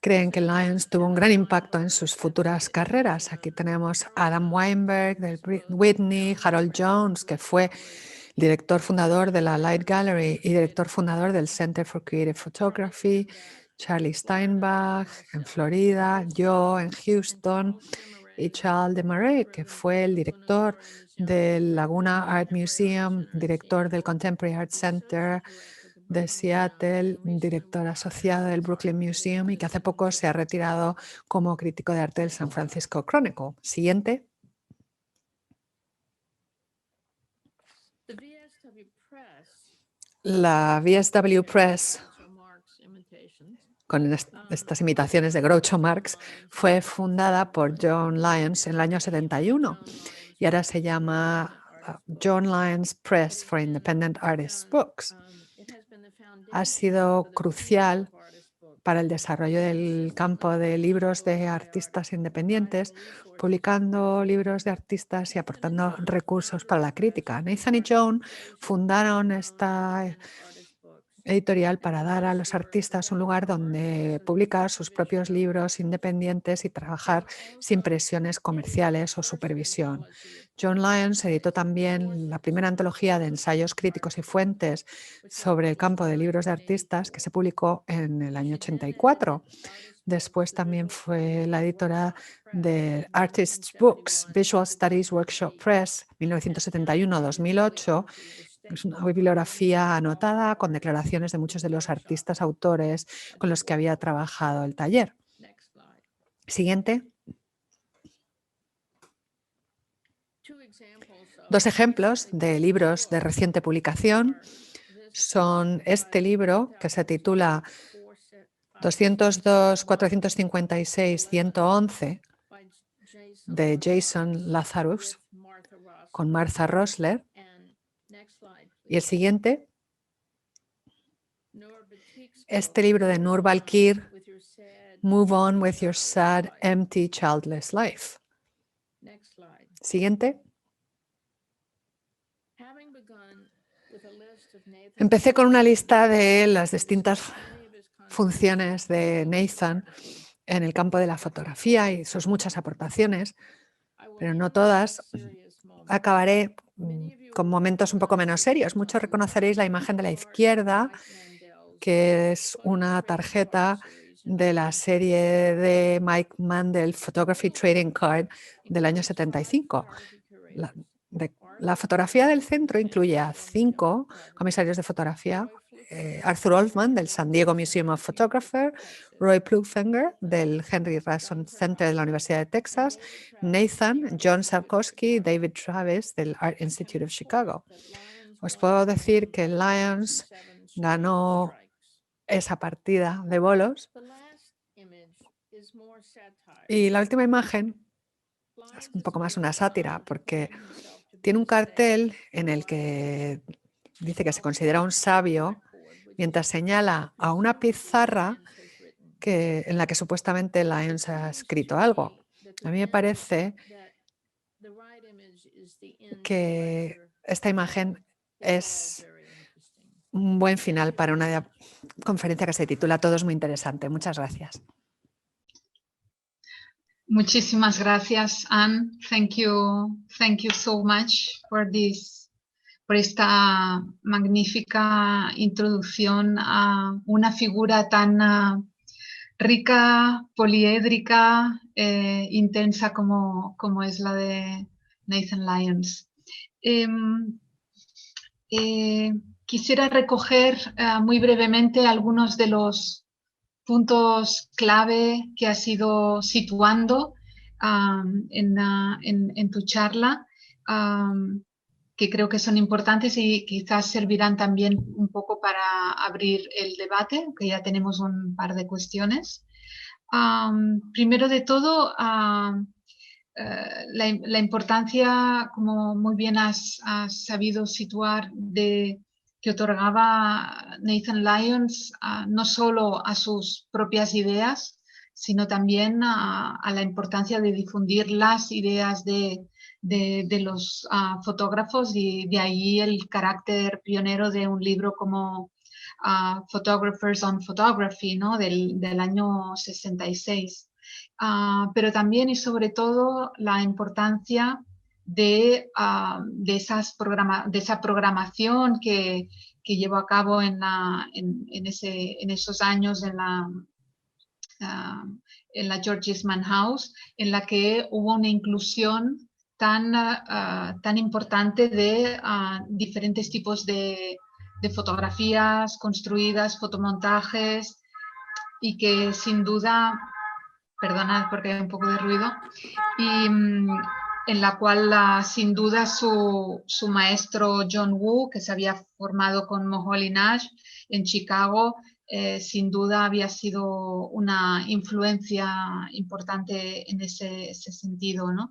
creen que Lyons tuvo un gran impacto en sus futuras carreras. Aquí tenemos a Adam Weinberg del Whitney, Harold Jones, que fue director fundador de la Light Gallery y director fundador del Center for Creative Photography, Charlie Steinbach en Florida, yo en Houston y Charles Desmarais, que fue el director del Laguna Art Museum, director del Contemporary Art Center de Seattle, director asociado del Brooklyn Museum y que hace poco se ha retirado como crítico de arte del San Francisco Chronicle. Siguiente. La VSW Press, con estas imitaciones de Groucho Marx, fue fundada por John Lyons en el año 71 y ahora se llama John Lyons Press for Independent Artists Books. Ha sido crucial para el desarrollo del campo de libros de artistas independientes, publicando libros de artistas y aportando recursos para la crítica. Nathan y Joan fundaron esta editorial para dar a los artistas un lugar donde publicar sus propios libros independientes y trabajar sin presiones comerciales o supervisión. John Lyons editó también la primera antología de ensayos críticos y fuentes sobre el campo de libros de artistas que se publicó en el año 84. Después también fue la editora de Artists' Books, Visual Studies Workshop Press, 1971-2008. Es una bibliografía anotada con declaraciones de muchos de los artistas autores con los que había trabajado el taller. Siguiente. Dos ejemplos de libros de reciente publicación son este libro que se titula 202, 456, 111 de Jason Lazarus con Martha Rosler. Y el siguiente, este libro de Nur Balkir, Move On with Your Sad, Empty, Childless Life. Siguiente. Empecé con una lista de las distintas funciones de Nathan en el campo de la fotografía y sus muchas aportaciones, pero no todas. Acabaré con momentos un poco menos serios. Muchos reconoceréis la imagen de la izquierda, que es una tarjeta de la serie de Mike Mandel, Photography Trading Card, del año 75. La fotografía del centro incluye a 5 comisarios de fotografía: Arthur Oldman, del San Diego Museum of Photography; Roy Plouffinger, del Henry Rason Center de la Universidad de Texas; Nathan, John Sapkowski y David Travis, del Art Institute of Chicago. Os puedo decir que Lyons ganó esa partida de bolos. Y la última imagen es un poco más una sátira, porque tiene un cartel en el que dice que se considera un sabio, mientras señala a una pizarra en la que supuestamente Lyons ha escrito algo. A mí me parece que esta imagen es un buen final para una conferencia que se titula Todo es muy interesante. Muchas gracias. Muchísimas gracias, Anne. Thank you so much for esta magnífica introducción a una figura tan rica, poliédrica, intensa como es la de Nathan Lyons. Quisiera recoger muy brevemente algunos de los puntos clave que has ido situando en tu charla, que creo que son importantes y quizás servirán también un poco para abrir el debate, que ya tenemos un par de cuestiones. Primero de todo, la importancia, como muy bien has sabido situar, que otorgaba Nathan Lyons no solo a sus propias ideas, sino también a la importancia de difundir las ideas de los fotógrafos, y de ahí el carácter pionero de un libro como Photographers on Photography, ¿no? del año 66. Pero también y sobre todo la importancia de esa programación que llevó a cabo en esos años en la George Eastman House, en la que hubo una inclusión tan importante de diferentes tipos de fotografías construidas, fotomontajes, y que sin duda, perdonad porque hay un poco de ruido, y en la cual sin duda su maestro John Woo, que se había formado con Moholy Nash en Chicago, sin duda había sido una influencia importante en ese sentido, ¿no?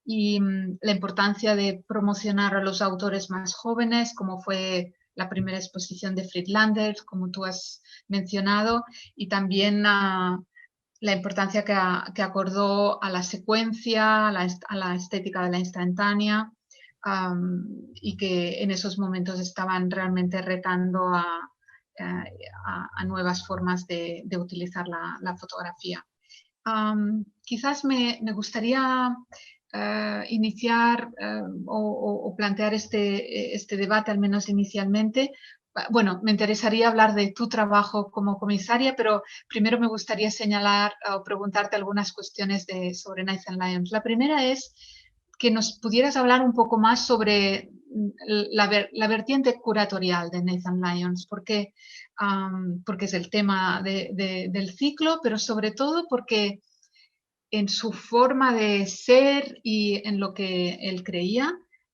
Y la importancia de promocionar a los autores más jóvenes, como fue la primera exposición de Friedlander, como tú has mencionado, y también la importancia que acordó a la secuencia, a la estética de la instantánea, y que en esos momentos estaban realmente retando a nuevas formas de utilizar la fotografía. Quizás me gustaría iniciar o plantear este debate, al menos inicialmente. Bueno, me interesaría hablar de tu trabajo como comisaria, pero primero me gustaría señalar o preguntarte algunas cuestiones sobre Nathan Lyons. La primera es que nos pudieras hablar un poco más sobre la vertiente curatorial de Nathan Lyons, porque es el tema del ciclo, pero sobre todo porque en su forma de ser y en lo que él creía,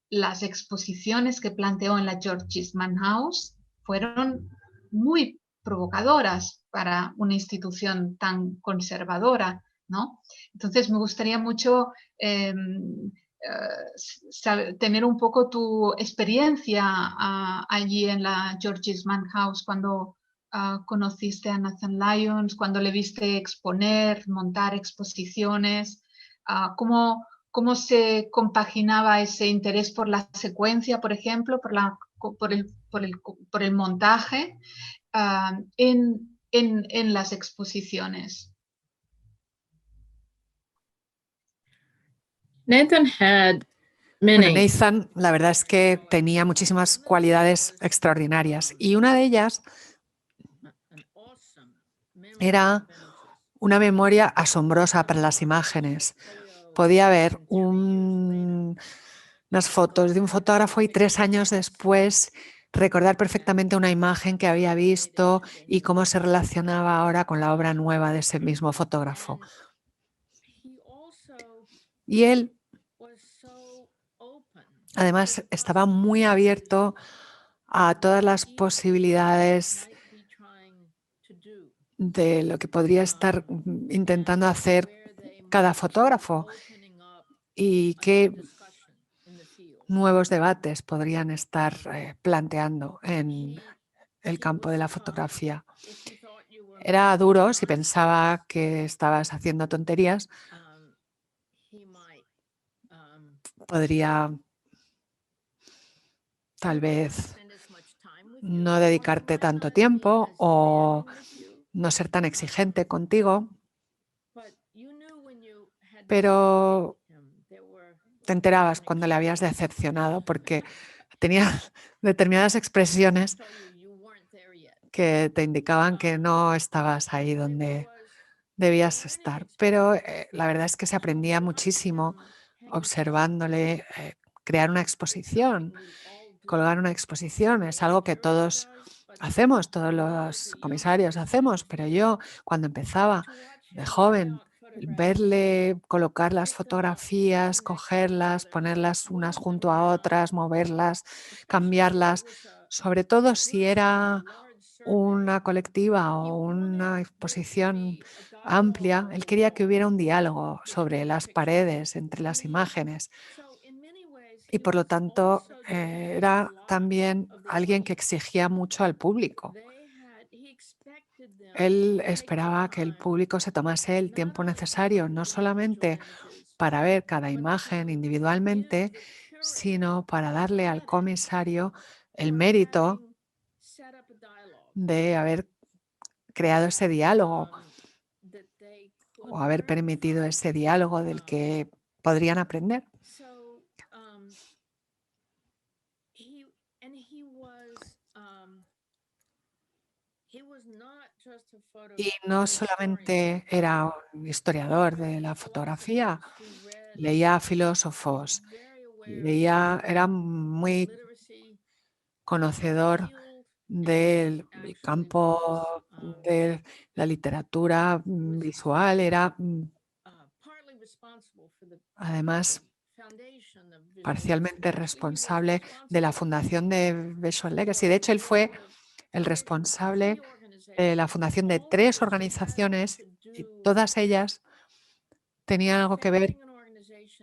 las exposiciones que planteó en la George Eastman House fueron muy provocadoras para una institución tan conservadora, ¿no? Entonces me gustaría mucho tener un poco tu experiencia allí en la George Eastman House cuando conociste a Nathan Lyons, cuando le viste exponer, montar exposiciones, cómo se compaginaba ese interés por la secuencia, por ejemplo, por la por el montaje en las exposiciones. Nathan had Bueno, many. Nathan, la verdad es que tenía muchísimas cualidades extraordinarias y una de ellas era una memoria asombrosa para las imágenes. Podía ver unas fotos de un fotógrafo y 3 años después recordar perfectamente una imagen que había visto y cómo se relacionaba ahora con la obra nueva de ese mismo fotógrafo. Y él, además, estaba muy abierto a todas las posibilidades de lo que podría estar intentando hacer cada fotógrafo y qué nuevos debates podrían estar planteando en el campo de la fotografía. Era duro si pensaba que estabas haciendo tonterías. Podría tal vez no dedicarte tanto tiempo o no ser tan exigente contigo, pero te enterabas cuando le habías decepcionado porque tenía determinadas expresiones que te indicaban que no estabas ahí donde debías estar. Pero la verdad es que se aprendía muchísimo observándole. Crear una exposición, colgar una exposición es algo que todos hacemos, todos los comisarios hacemos, pero yo cuando empezaba de joven, verle colocar las fotografías, cogerlas, ponerlas unas junto a otras, moverlas, cambiarlas, sobre todo si era una colectiva o una exposición amplia, él quería que hubiera un diálogo sobre las paredes, entre las imágenes. Y por lo tanto, era también alguien que exigía mucho al público. Él esperaba que el público se tomase el tiempo necesario, no solamente para ver cada imagen individualmente, sino para darle al comisario el mérito de haber creado ese diálogo o haber permitido ese diálogo del que podrían aprender. Y no solamente era un historiador de la fotografía, leía filósofos, era muy conocedor del campo de la literatura visual, era además parcialmente responsable de la fundación de Visual Legacy. De hecho, él fue el responsable de la fundación de 3 organizaciones y todas ellas tenían algo que ver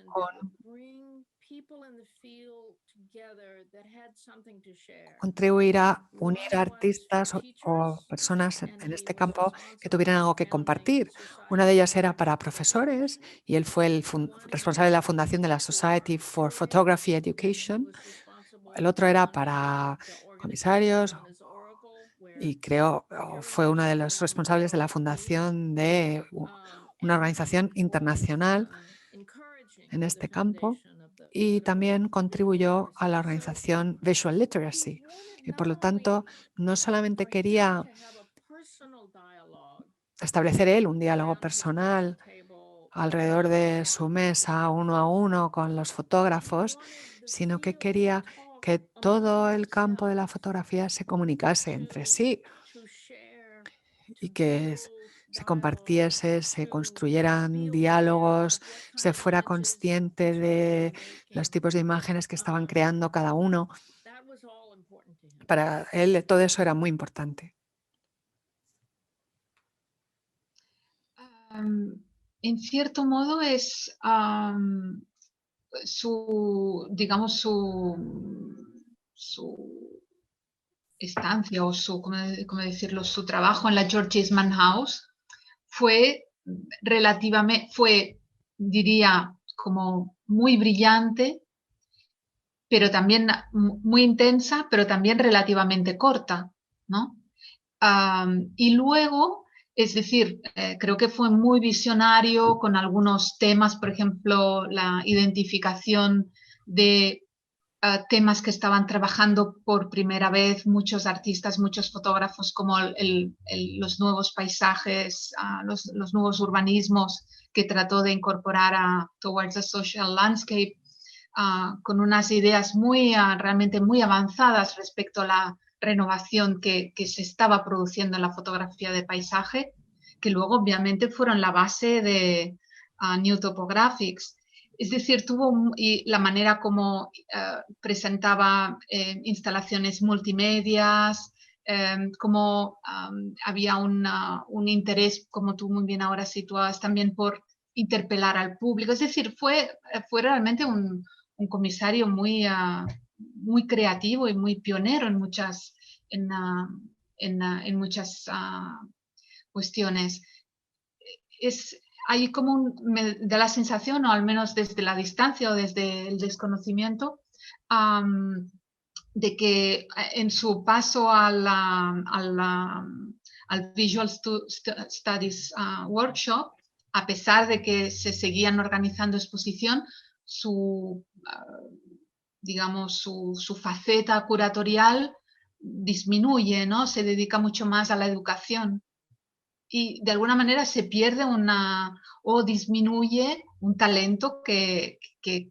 con contribuir a unir artistas o personas en este campo que tuvieran algo que compartir. Una de ellas era para profesores y él fue el responsable de la fundación de la Society for Photography Education. El otro era para comisarios y fue uno de los responsables de la fundación de una organización internacional en este campo y también contribuyó a la organización Visual Literacy. Y por lo tanto, no solamente quería establecer él un diálogo personal alrededor de su mesa, uno a uno con los fotógrafos, sino que quería que todo el campo de la fotografía se comunicase entre sí y que se compartiese, se construyeran diálogos, se fuera consciente de los tipos de imágenes que estaban creando cada uno. Para él todo eso era muy importante. En cierto modo es digamos, su estancia o ¿cómo decirlo? Su trabajo en la George Eastman House fue diría, como muy brillante, pero también muy intensa, pero también relativamente corta, ¿no? Y luego, es decir, creo que fue muy visionario con algunos temas, por ejemplo, la identificación de temas que estaban trabajando por primera vez muchos artistas, muchos fotógrafos, como los nuevos paisajes, los nuevos urbanismos que trató de incorporar a Towards a Social Landscape, con unas ideas realmente muy avanzadas respecto a la renovación que se estaba produciendo en la fotografía de paisaje, que luego obviamente fueron la base de New Topographics. Es decir, y la manera como presentaba instalaciones multimedias, como había un interés, como tú muy bien ahora situabas, también por interpelar al público. Es decir, fue realmente un comisario muy creativo y muy pionero en muchas, en muchas cuestiones. Hay como me da la sensación, o al menos desde la distancia o desde el desconocimiento, de que en su paso al Visual Studies Workshop, a pesar de que se seguían organizando exposición, digamos, su faceta curatorial disminuye, ¿no? Se dedica mucho más a la educación. Y de alguna manera se pierde o disminuye un talento que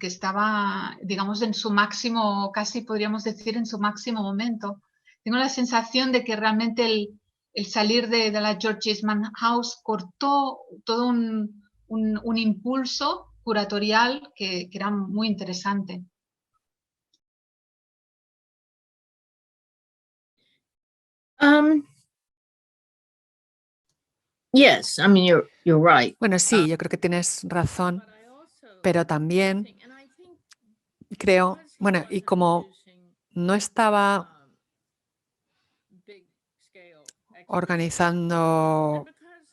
estaba, digamos, en su máximo, casi podríamos decir en su máximo momento. Tengo la sensación de que realmente el salir de la George Eastman House cortó todo un impulso curatorial que era muy interesante. Yes, I mean, you're right. Bueno, sí, yo creo que tienes razón, pero también creo, bueno, y como no estaba organizando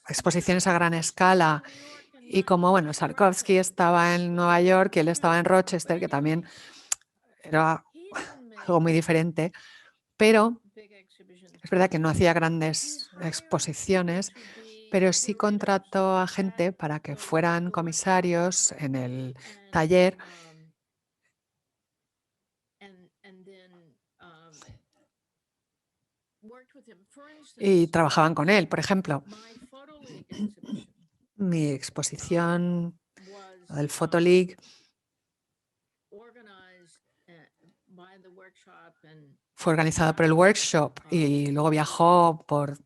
exposiciones a gran escala y como, bueno, Sarkovsky estaba en Nueva York y él estaba en Rochester, que también era algo muy diferente, pero es verdad que no hacía grandes exposiciones, pero sí contrató a gente para que fueran comisarios en el taller y trabajaban con él. Por ejemplo, mi exposición del Photo League fue organizada por el workshop y luego viajó por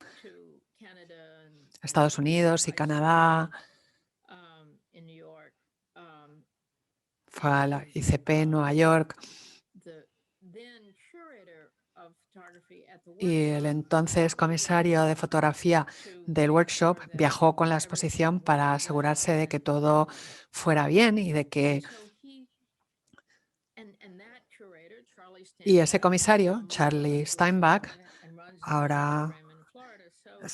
Estados Unidos y Canadá, fue a la ICP en Nueva York y el entonces comisario de fotografía del workshop viajó con la exposición para asegurarse de que todo fuera bien y de que... Y ese comisario, Charlie Steinbach, ahora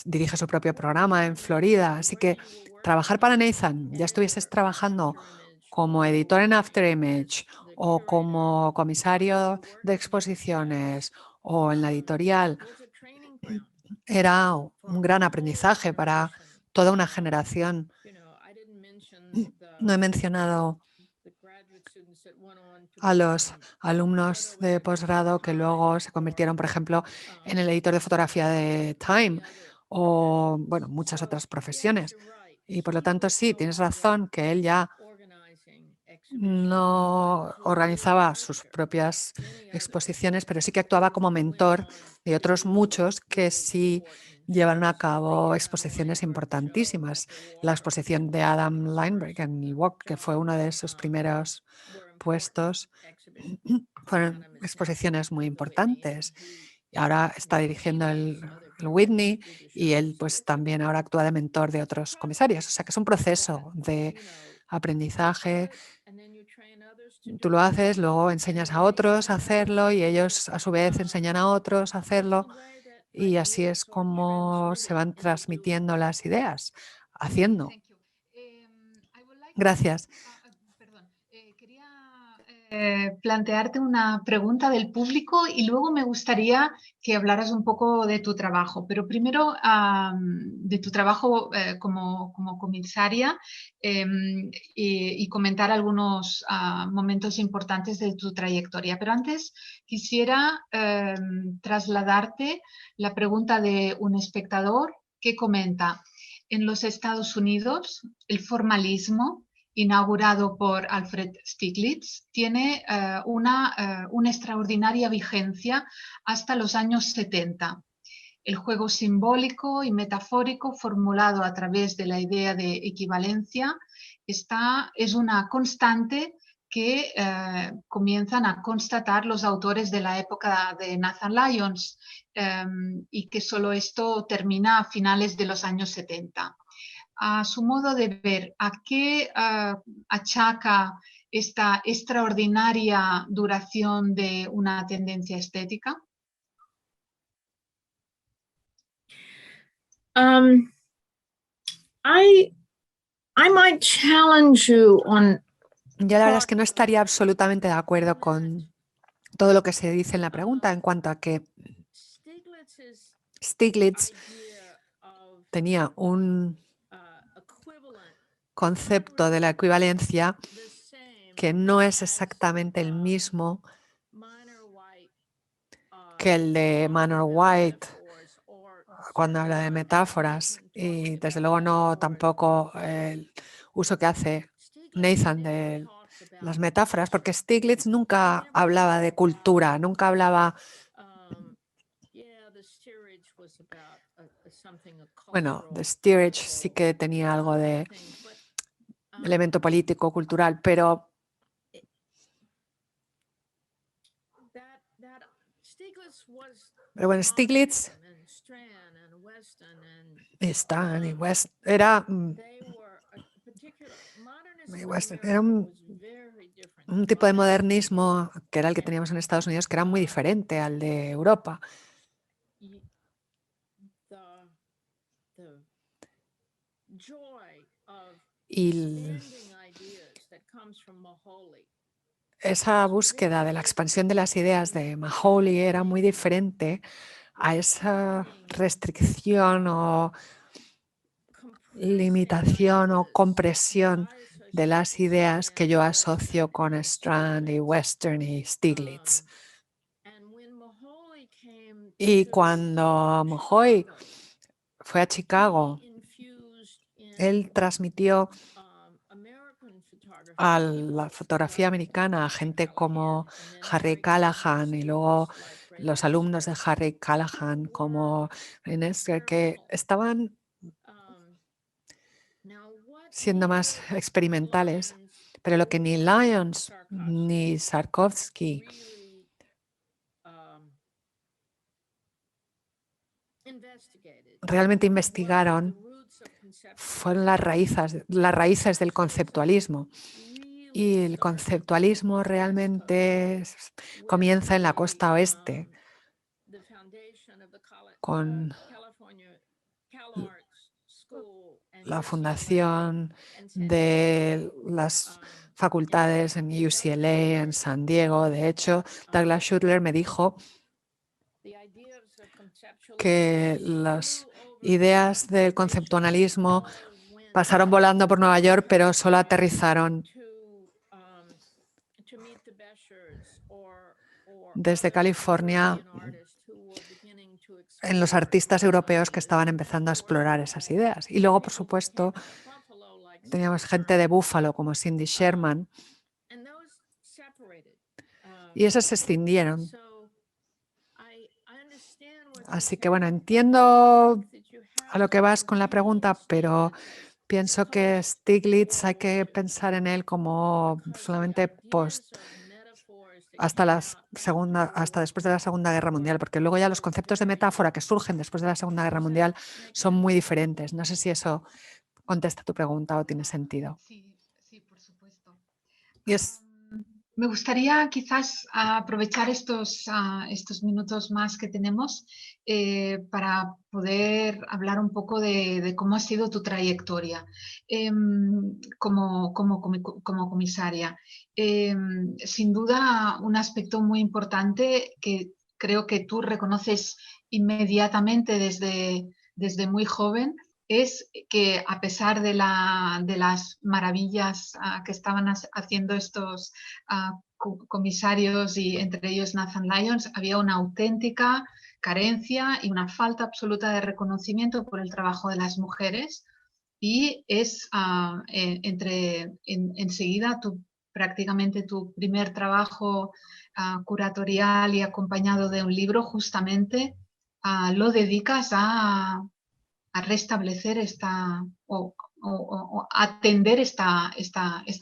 dirige su propio programa en Florida, así que trabajar para Nathan, ya estuvieses trabajando como editor en After Image o como comisario de exposiciones o en la editorial, era un gran aprendizaje para toda una generación. No he mencionado a los alumnos de posgrado que luego se convirtieron, por ejemplo, en el editor de fotografía de Time o, bueno, muchas otras profesiones. Y por lo tanto, sí, tienes razón que él ya no organizaba sus propias exposiciones, pero sí que actuaba como mentor de otros muchos que sí llevaron a cabo exposiciones importantísimas. La exposición de Adam Lineberg en Milwaukee, que fue uno de sus primeros puestos, fueron exposiciones muy importantes. Y ahora está dirigiendo el Whitney y él pues también ahora actúa de mentor de otros comisarios. O sea que es un proceso de aprendizaje. Tú lo haces, luego enseñas a otros a hacerlo y ellos a su vez enseñan a otros a hacerlo y así es como se van transmitiendo las ideas, haciendo. Gracias. Perdón, quería plantearte una pregunta del público y luego me gustaría que hablaras un poco de tu trabajo, pero primero de tu trabajo como comisaria y comentar algunos momentos importantes de tu trayectoria. Pero antes quisiera trasladarte la pregunta de un espectador que comenta: en los Estados Unidos, el formalismo inaugurado por Alfred Stieglitz, tiene una extraordinaria vigencia hasta los años 70. El juego simbólico y metafórico formulado a través de la idea de equivalencia es una constante que comienzan a constatar los autores de la época de Nathan Lyons y que solo esto termina a finales de los años 70. A su modo de ver, ¿a qué achaca esta extraordinaria duración de una tendencia estética? I might challenge you on. Yo la verdad es que no estaría absolutamente de acuerdo con todo lo que se dice en la pregunta en cuanto a que Stieglitz tenía un concepto de la equivalencia que no es exactamente el mismo que el de Manor White cuando habla de metáforas, y desde luego no tampoco el uso que hace Nathan de las metáforas, porque Stieglitz nunca hablaba de cultura, nunca hablaba. Bueno, The Steerage sí que tenía algo de elemento político, cultural, pero bueno, Stieglitz y Stan y West era un tipo de modernismo que era el que teníamos en Estados Unidos, que era muy diferente al de Europa. Y esa búsqueda de la expansión de las ideas de Macaulay era muy diferente a esa restricción o limitación o compresión de las ideas que yo asocio con Strand y Western y Stieglitz. Y cuando Macaulay fue a Chicago, él transmitió a la fotografía americana a gente como Harry Callahan y luego los alumnos de Harry Callahan como Renesger, que estaban siendo más experimentales, pero lo que ni Lyons ni Sarkovsky realmente investigaron fueron las raíces del conceptualismo. Y el conceptualismo realmente comienza en la costa oeste, con la fundación de las facultades en UCLA, en San Diego. De hecho, Douglas Schutler me dijo que las ideas del conceptualismo pasaron volando por Nueva York, pero solo aterrizaron desde California en los artistas europeos que estaban empezando a explorar esas ideas. Y luego, por supuesto, teníamos gente de Buffalo como Cindy Sherman, y esos se escindieron. Así que bueno, entiendo a lo que vas con la pregunta, pero pienso que Stieglitz hay que pensar en él como solamente hasta después de la Segunda Guerra Mundial, porque luego ya los conceptos de metáfora que surgen después de la Segunda Guerra Mundial son muy diferentes. No sé si eso contesta tu pregunta o tiene sentido. Sí, sí, por supuesto. Y es Me gustaría quizás aprovechar estos minutos más que tenemos para poder hablar un poco de cómo ha sido tu trayectoria como comisaria. Sin duda, un aspecto muy importante que creo que tú reconoces inmediatamente desde muy joven es que a pesar de las maravillas que estaban haciendo estos comisarios y entre ellos Nathan Lyons, había una auténtica carencia y una falta absoluta de reconocimiento por el trabajo de las mujeres y es enseguida prácticamente tu primer trabajo curatorial y acompañado de un libro justamente lo dedicas a restablecer o atender esta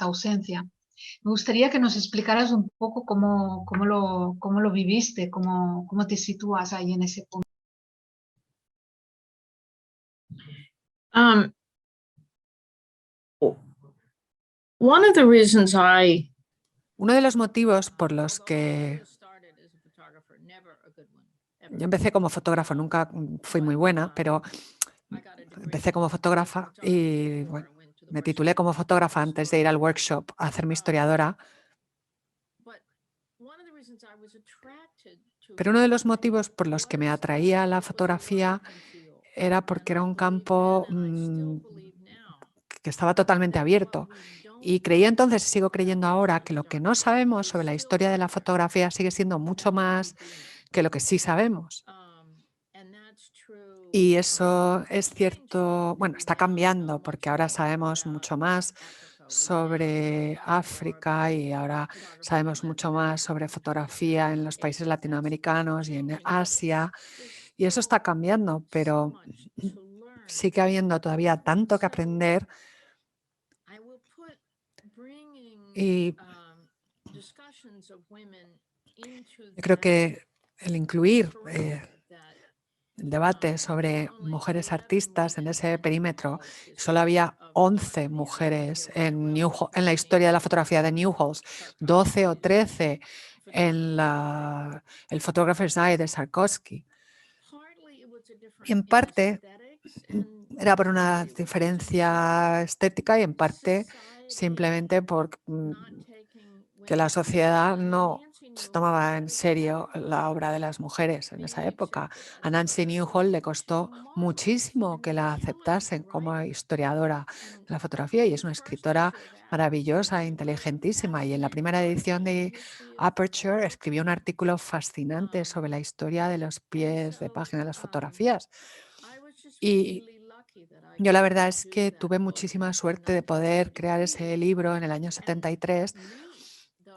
ausencia. Me gustaría que nos explicaras un poco cómo lo viviste, cómo te sitúas ahí en ese punto. One of the reasons Uno de los motivos por los que yo empecé como fotógrafo, nunca fui muy buena, pero empecé como fotógrafa y bueno, me titulé como fotógrafa antes de ir al workshop a hacerme historiadora. Pero uno de los motivos por los que me atraía la fotografía era porque era un campo que estaba totalmente abierto. Y creía entonces, y sigo creyendo ahora, que lo que no sabemos sobre la historia de la fotografía sigue siendo mucho más que lo que sí sabemos. Y eso es cierto, bueno, está cambiando porque ahora sabemos mucho más sobre África y ahora sabemos mucho más sobre fotografía en los países latinoamericanos y en Asia. Y eso está cambiando, pero sigue habiendo todavía tanto que aprender. Y yo creo que el incluir el debate sobre mujeres artistas en ese perímetro, solo había 11 mujeres en la historia de la fotografía de Newhalls, 12 o 13 en el Photographer's Eye de Sarkovsky. Y en parte era por una diferencia estética y en parte simplemente por que la sociedad no se tomaba en serio la obra de las mujeres en esa época. A Nancy Newhall le costó muchísimo que la aceptasen como historiadora de la fotografía y es una escritora maravillosa e inteligentísima. Y en la primera edición de Aperture escribió un artículo fascinante sobre la historia de los pies de página de las fotografías. Y yo la verdad es que tuve muchísima suerte de poder crear ese libro en el año 73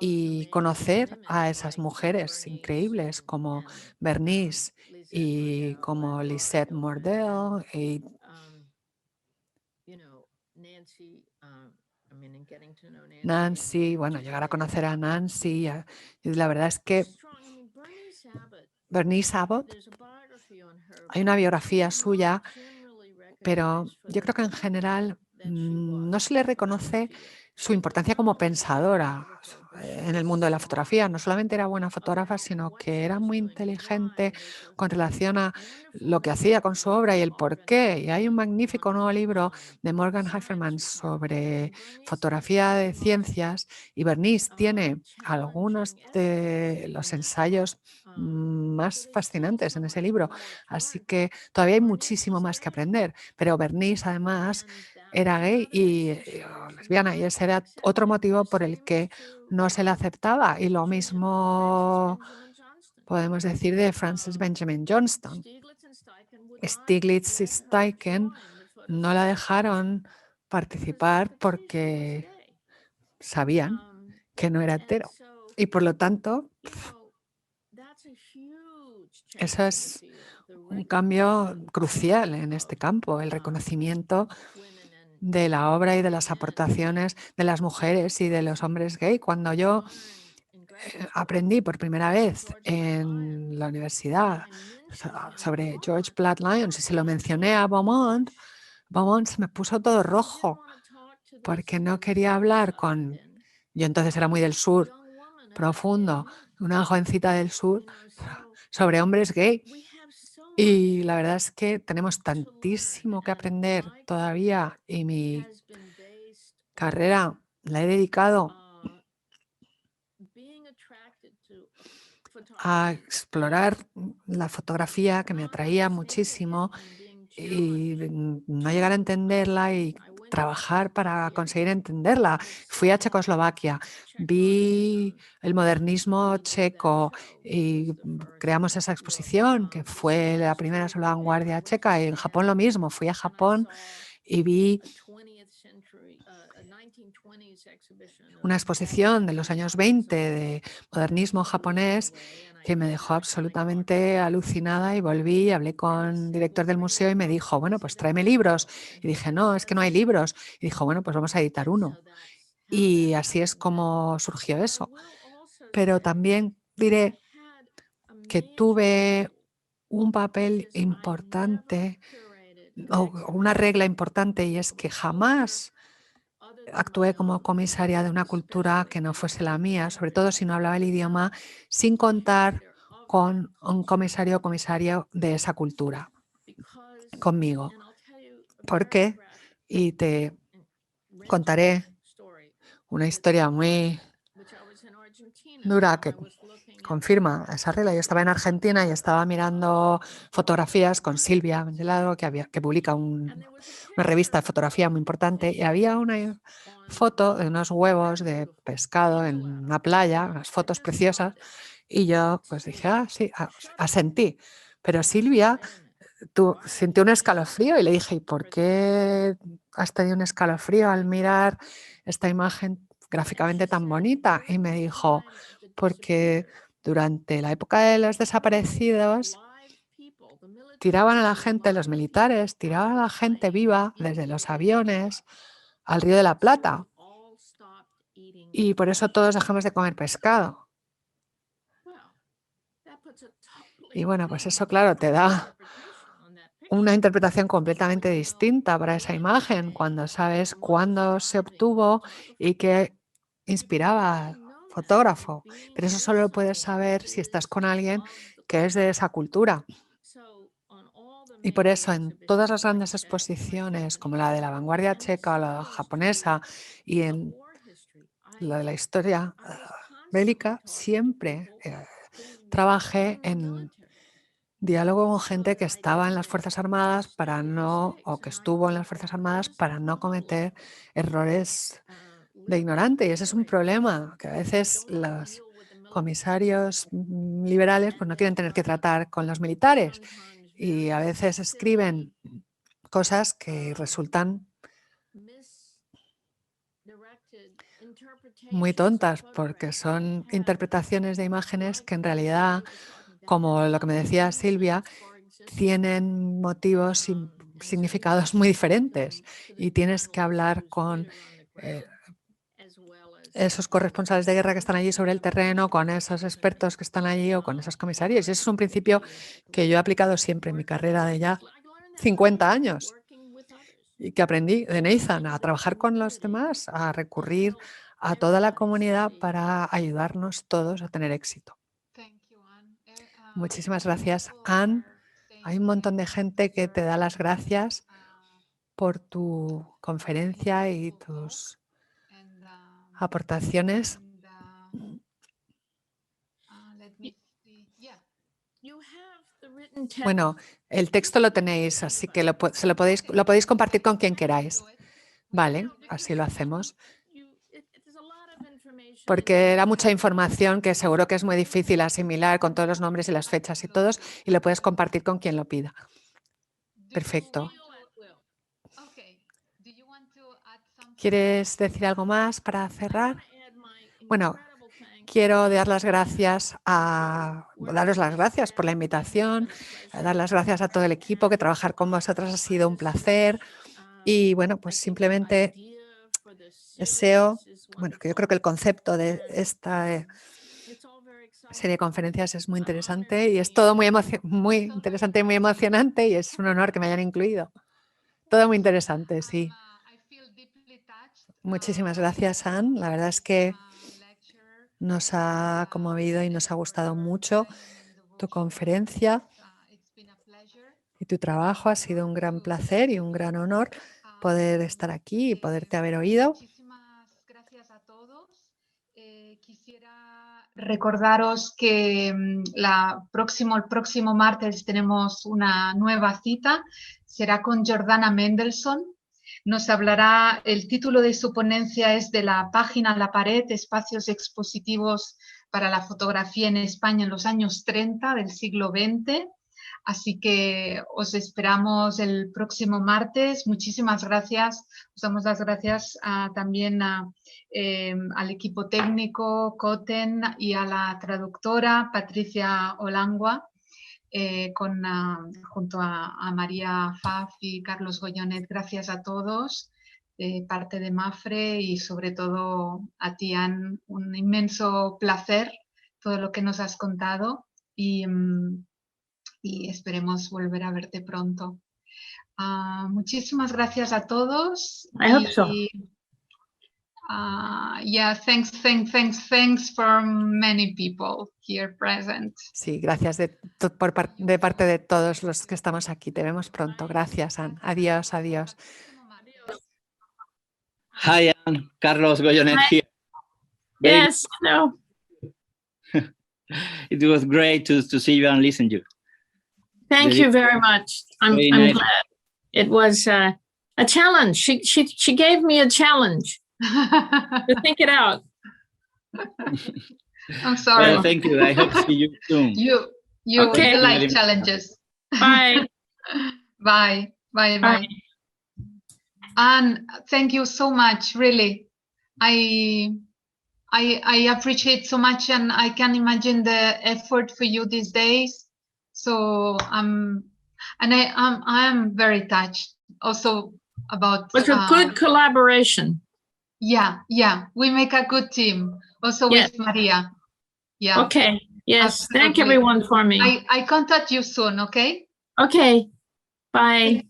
y conocer a esas mujeres increíbles como Bernice y como Lisette Mordell y Nancy, bueno, llegar a conocer a Nancy. Y la verdad es que Bernice Abbott, hay una biografía suya, pero yo creo que en general no se le reconoce su importancia como pensadora en el mundo de la fotografía. No solamente era buena fotógrafa, sino que era muy inteligente con relación a lo que hacía con su obra y el por qué. Y hay un magnífico nuevo libro de Morgan Heiferman sobre fotografía de ciencias y Bernice tiene algunos de los ensayos más fascinantes en ese libro. Así que todavía hay muchísimo más que aprender. Pero Bernice, además, era gay y lesbiana y ese era otro motivo por el que no se la aceptaba. Y lo mismo podemos decir de Frances Benjamin Johnston. Stiglitz y Steichen no la dejaron participar porque sabían que no era hetero. Y por lo tanto, eso es un cambio crucial en este campo, el reconocimiento de la obra y de las aportaciones de las mujeres y de los hombres gay. Cuando yo aprendí por primera vez en la universidad sobre George Platt Lyons y se lo mencioné a Beaumont, Beaumont se me puso todo rojo porque no quería hablar con... Yo entonces era muy del sur, profundo, una jovencita del sur, sobre hombres gay. Y la verdad es que tenemos tantísimo que aprender todavía y mi carrera la he dedicado a explorar la fotografía, que me atraía muchísimo, y no llegar a entenderla y trabajar para conseguir entenderla. Fui a Checoslovaquia, vi el modernismo checo y creamos esa exposición que fue la primera sobre la vanguardia checa. Y en Japón lo mismo, fui a Japón y vi una exposición de los años 20 de modernismo japonés que me dejó absolutamente alucinada, y volví y hablé con el director del museo y me dijo, bueno, pues tráeme libros. Y dije, no, es que no hay libros. Y dijo, bueno, pues vamos a editar uno. Y así es como surgió eso. Pero también diré que tuve un papel importante o una regla importante, y es que jamás actué como comisaria de una cultura que no fuese la mía, sobre todo si no hablaba el idioma, sin contar con un comisario o comisaria de esa cultura conmigo. ¿Por qué? Y te contaré una historia muy dura que confirma esa regla. Yo estaba en Argentina y estaba mirando fotografías con Silvia Mengelado, que publica una revista de fotografía muy importante, y había una foto de unos huevos de pescado en una playa, unas fotos preciosas, y yo pues dije, sí, asentí. Pero Silvia sintió un escalofrío y le dije, ¿y por qué has tenido un escalofrío al mirar esta imagen gráficamente tan bonita? Y me dijo, porque durante la época de los desaparecidos tiraban a la gente, los militares tiraban a la gente viva desde los aviones al Río de la Plata, y por eso todos dejamos de comer pescado. Y bueno, pues eso, claro, te da una interpretación completamente distinta para esa imagen cuando sabes cuándo se obtuvo y qué inspiraba al fotógrafo. Pero eso solo lo puedes saber si estás con alguien que es de esa cultura. Y por eso en todas las grandes exposiciones, como la de la vanguardia checa o la japonesa, y en la de la historia bélica, siempre trabajé en diálogo con gente que estaba en las Fuerzas Armadas o que estuvo en las Fuerzas Armadas para no cometer errores de ignorante. Y ese es un problema, que a veces los comisarios liberales pues no quieren tener que tratar con los militares, y a veces escriben cosas que resultan muy tontas porque son interpretaciones de imágenes que en realidad, como lo que me decía Silvia, tienen motivos y significados muy diferentes, y tienes que hablar con esos corresponsales de guerra que están allí sobre el terreno, con esos expertos que están allí o con esos comisarios. Y ese es un principio que yo he aplicado siempre en mi carrera de ya 50 años y que aprendí de Nathan, a trabajar con los demás, a recurrir a toda la comunidad para ayudarnos todos a tener éxito. Muchísimas gracias, Anne. Hay un montón de gente que te da las gracias por tu conferencia y tus aportaciones. Bueno, el texto lo tenéis, así que lo podéis compartir con quien queráis. Vale, así lo hacemos. Porque era mucha información que seguro que es muy difícil asimilar con todos los nombres y las fechas y todos, y lo puedes compartir con quien lo pida. Perfecto. ¿Quieres decir algo más para cerrar? Bueno, quiero daros las gracias por la invitación, dar las gracias a todo el equipo, que trabajar con vosotros ha sido un placer. Y bueno, pues simplemente deseo, que yo creo que el concepto de esta serie de conferencias es muy interesante, y es todo muy interesante y muy emocionante, y es un honor que me hayan incluido. Todo muy interesante, sí. Muchísimas gracias, Anne. La verdad es que Nos ha conmovido y nos ha gustado mucho tu conferencia y tu trabajo. Ha sido un gran placer y un gran honor poder estar aquí y poderte haber oído. Muchísimas gracias a todos. Quisiera recordaros que el próximo martes tenemos una nueva cita. Será con Jordana Mendelsohn. Nos hablará, el título de su ponencia es De la página a la pared, espacios expositivos para la fotografía en España en los años 30 del siglo XX. Así que os esperamos el próximo martes. Muchísimas gracias. Os damos las gracias también al equipo técnico, Coten, y a la traductora Patricia Olangua, junto a María Faf y Carlos Goyonet. Gracias a todos, parte de Mafre, y sobre todo a ti, Anne, un inmenso placer todo lo que nos has contado, y esperemos volver a verte pronto. Muchísimas gracias a todos. I hope so. Yeah, thanks from many people here present. Sí, gracias de parte de todos los que estamos aquí. Te vemos pronto. Gracias, Anne. Adiós, adiós. Hi, Anne. Carlos Goyonet here. Yes, no. It was great to see you and listen to you. Thank you very much. I'm nice. glad. It was a challenge. She gave me a challenge to think it out. I'm sorry. Well, thank you. I hope to see you soon. You Okay. like challenges. Bye. Bye. Bye. And thank you so much. Really, I appreciate so much, and I can imagine the effort for you these days. So I am very touched also about. It was a good collaboration. Yeah, we make a good team. Also Yes. with Maria. Yeah. Okay. Yes. Thank Absolutely. everyone for me. I contact you soon. Okay. Okay. Bye.